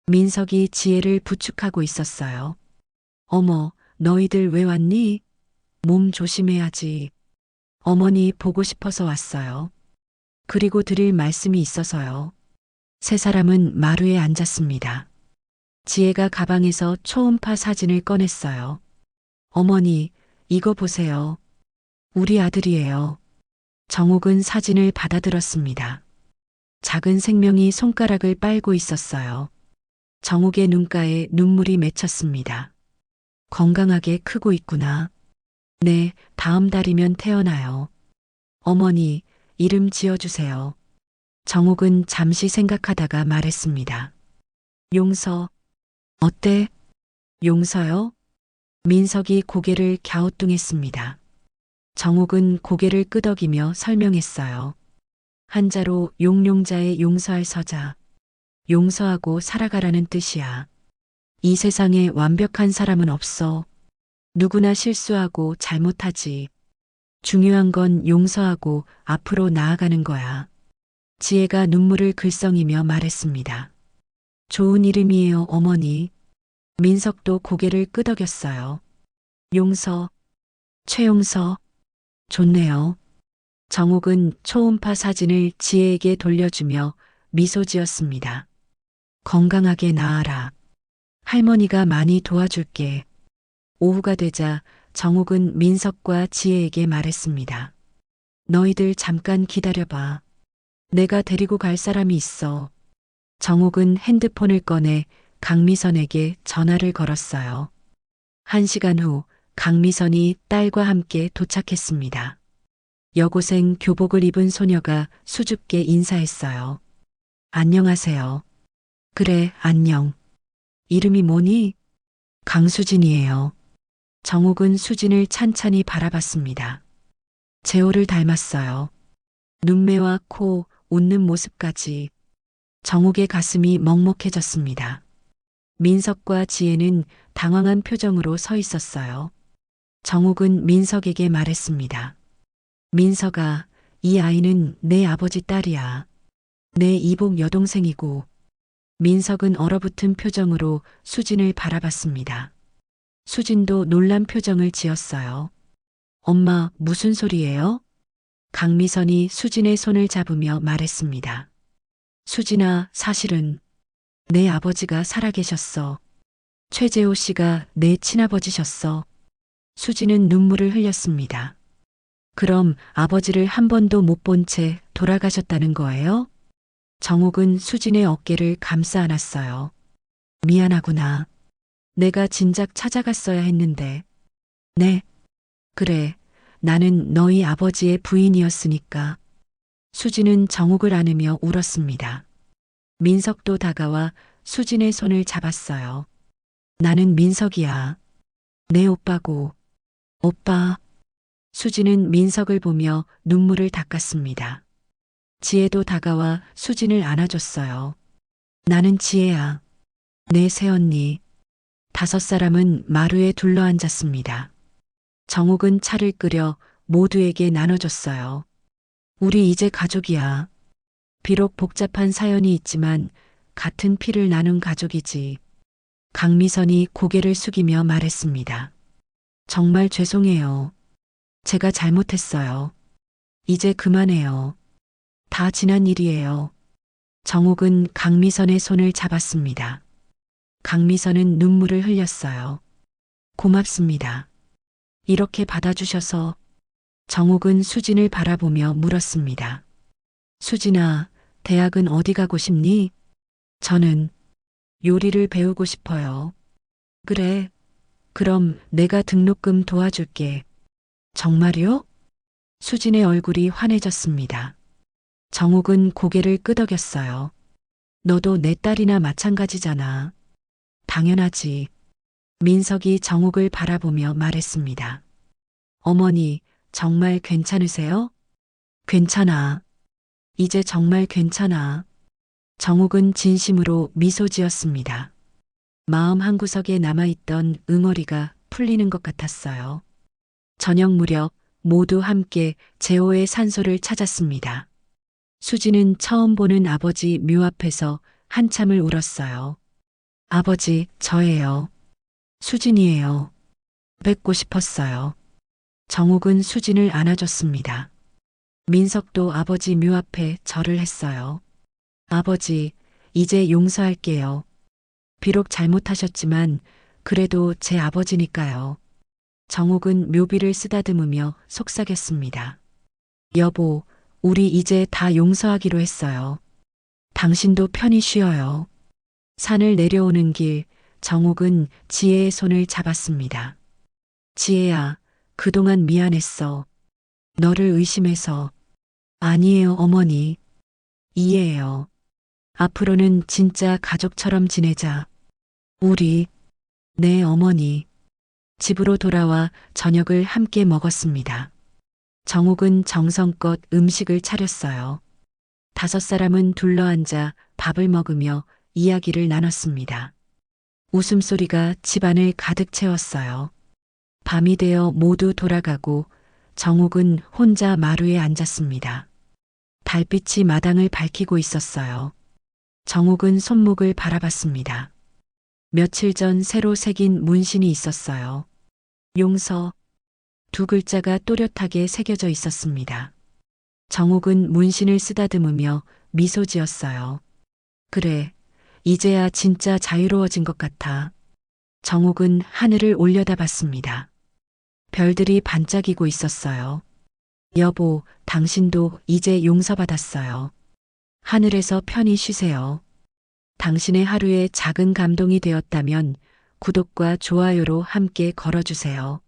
민석이 지혜를 부축하고 있었어요. 어머, 너희들 왜 왔니? 몸 조심해야지. 어머니 보고 싶어서 왔어요. 그리고 드릴 말씀이 있어서요. 세 사람은 마루에 앉았습니다. 지혜가 가방에서 초음파 사진을 꺼냈어요. 어머니, 이거 보세요. 우리 아들이에요. 정옥은 사진을 받아들었습니다. 작은 생명이 손가락을 빨고 있었어요. 정옥의 눈가에 눈물이 맺혔습니다. 건강하게 크고 있구나. 네, 다음 달이면 태어나요. 어머니, 이름 지어주세요. 정옥은 잠시 생각하다가 말했습니다. 용서. 어때? 용서요? 민석이 고개를 갸우뚱했습니다. 정옥은 고개를 끄덕이며 설명했어요. 한자로 용용자의 용서할 서자. 용서하고 살아가라는 뜻이야. 이 세상에 완벽한 사람은 없어. 누구나 실수하고 잘못하지. 중요한 건 용서하고 앞으로 나아가는 거야. 지혜가 눈물을 글썽이며 말했습니다. 좋은 이름이에요, 어머니. 민석도 고개를 끄덕였어요. 용서, 최용서. 좋네요. 정옥은 초음파 사진을 지혜에게 돌려주며 미소 지었습니다. 건강하게 나아라. 할머니가 많이 도와줄게. 오후가 되자 정옥은 민석과 지혜에게 말했습니다. 너희들 잠깐 기다려봐. 내가 데리고 갈 사람이 있어. 정옥은 핸드폰을 꺼내 강미선에게 전화를 걸었어요. 1시간 후 강미선이 딸과 함께 도착했습니다. 여고생 교복을 입은 소녀가 수줍게 인사했어요. 안녕하세요. 그래, 안녕. 이름이 뭐니? 강수진이에요. 정옥은 수진을 찬찬히 바라봤습니다. 재호를 닮았어요. 눈매와 코, 웃는 모습까지. 정옥의 가슴이 먹먹해졌습니다. 민석과 지혜는 당황한 표정으로 서 있었어요. 정옥은 민석에게 말했습니다. 민석아, 이 아이는 내 아버지 딸이야. 내 이복 여동생이고. 민석은 얼어붙은 표정으로 수진을 바라봤습니다. 수진도 놀란 표정을 지었어요. 엄마, 무슨 소리예요? 강미선이 수진의 손을 잡으며 말했습니다. 수진아, 사실은 내 아버지가 살아계셨어. 최재호 씨가 내 친아버지셨어. 수진은 눈물을 흘렸습니다. 그럼 아버지를 한 번도 못 본 채 돌아가셨다는 거예요? 정옥은 수진의 어깨를 감싸 안았어요. 미안하구나. 내가 진작 찾아갔어야 했는데. 네. 그래. 나는 너희 아버지의 부인이었으니까. 수진은 정옥을 안으며 울었습니다. 민석도 다가와 수진의 손을 잡았어요. 나는 민석이야. 내 오빠고. 오빠. 수진은 민석을 보며 눈물을 닦았습니다. 지혜도 다가와 수진을 안아줬어요. 나는 지혜야. 내 새언니. 5사람은 마루에 둘러앉았습니다. 정옥은 차를 끓여 모두에게 나눠줬어요. 우리 이제 가족이야. 비록 복잡한 사연이 있지만 같은 피를 나눈 가족이지. 강미선이 고개를 숙이며 말했습니다. 정말 죄송해요. 제가 잘못했어요. 이제 그만해요. 다 지난 일이에요. 정옥은 강미선의 손을 잡았습니다. 강미선은 눈물을 흘렸어요. 고맙습니다. 이렇게 받아주셔서. 정옥은 수진을 바라보며 물었습니다. 수진아, 대학은 어디 가고 싶니? 저는 요리를 배우고 싶어요. 그래. 그럼 내가 등록금 도와줄게. 정말요? 수진의 얼굴이 환해졌습니다. 정옥은 고개를 끄덕였어요. 너도 내 딸이나 마찬가지잖아. 당연하지. 민석이 정옥을 바라보며 말했습니다. 어머니, 정말 괜찮으세요? 괜찮아. 이제 정말 괜찮아. 정옥은 진심으로 미소 지었습니다. 마음 한구석에 남아있던 응어리가 풀리는 것 같았어요. 저녁 무렵 모두 함께 재호의 산소를 찾았습니다. 수지는 처음 보는 아버지 묘 앞에서 한참을 울었어요. 아버지, 저예요. 수진이에요. 뵙고 싶었어요. 정옥은 수진을 안아줬습니다. 민석도 아버지 묘 앞에 절을 했어요. 아버지, 이제 용서할게요. 비록 잘못하셨지만 그래도 제 아버지니까요. 정옥은 묘비를 쓰다듬으며 속삭였습니다. 여보, 우리 이제 다 용서하기로 했어요. 당신도 편히 쉬어요. 산을 내려오는 길, 정옥은 지혜의 손을 잡았습니다. 지혜야, 그동안 미안했어. 너를 의심해서. 아니에요, 어머니. 이해해요. 앞으로는 진짜 가족처럼 지내자. 우리. 네, 어머니. 집으로 돌아와 저녁을 함께 먹었습니다. 정옥은 정성껏 음식을 차렸어요. 5사람은 둘러앉아 밥을 먹으며 이야기를 나눴습니다. 웃음소리가 집안을 가득 채웠어요. 밤이 되어 모두 돌아가고 정옥은 혼자 마루에 앉았습니다. 달빛이 마당을 밝히고 있었어요. 정옥은 손목을 바라봤습니다. 며칠 전 새로 새긴 문신이 있었어요. 용서. 2글자가 또렷하게 새겨져 있었습니다. 정옥은 문신을 쓰다듬으며 미소 지었어요. 그래, 이제야 진짜 자유로워진 것 같아. 정옥은 하늘을 올려다봤습니다. 별들이 반짝이고 있었어요. 여보, 당신도 이제 용서받았어요. 하늘에서 편히 쉬세요. 당신의 하루에 작은 감동이 되었다면 구독과 좋아요로 함께 걸어주세요.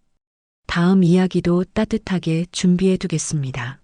다음 이야기도 따뜻하게 준비해 두겠습니다.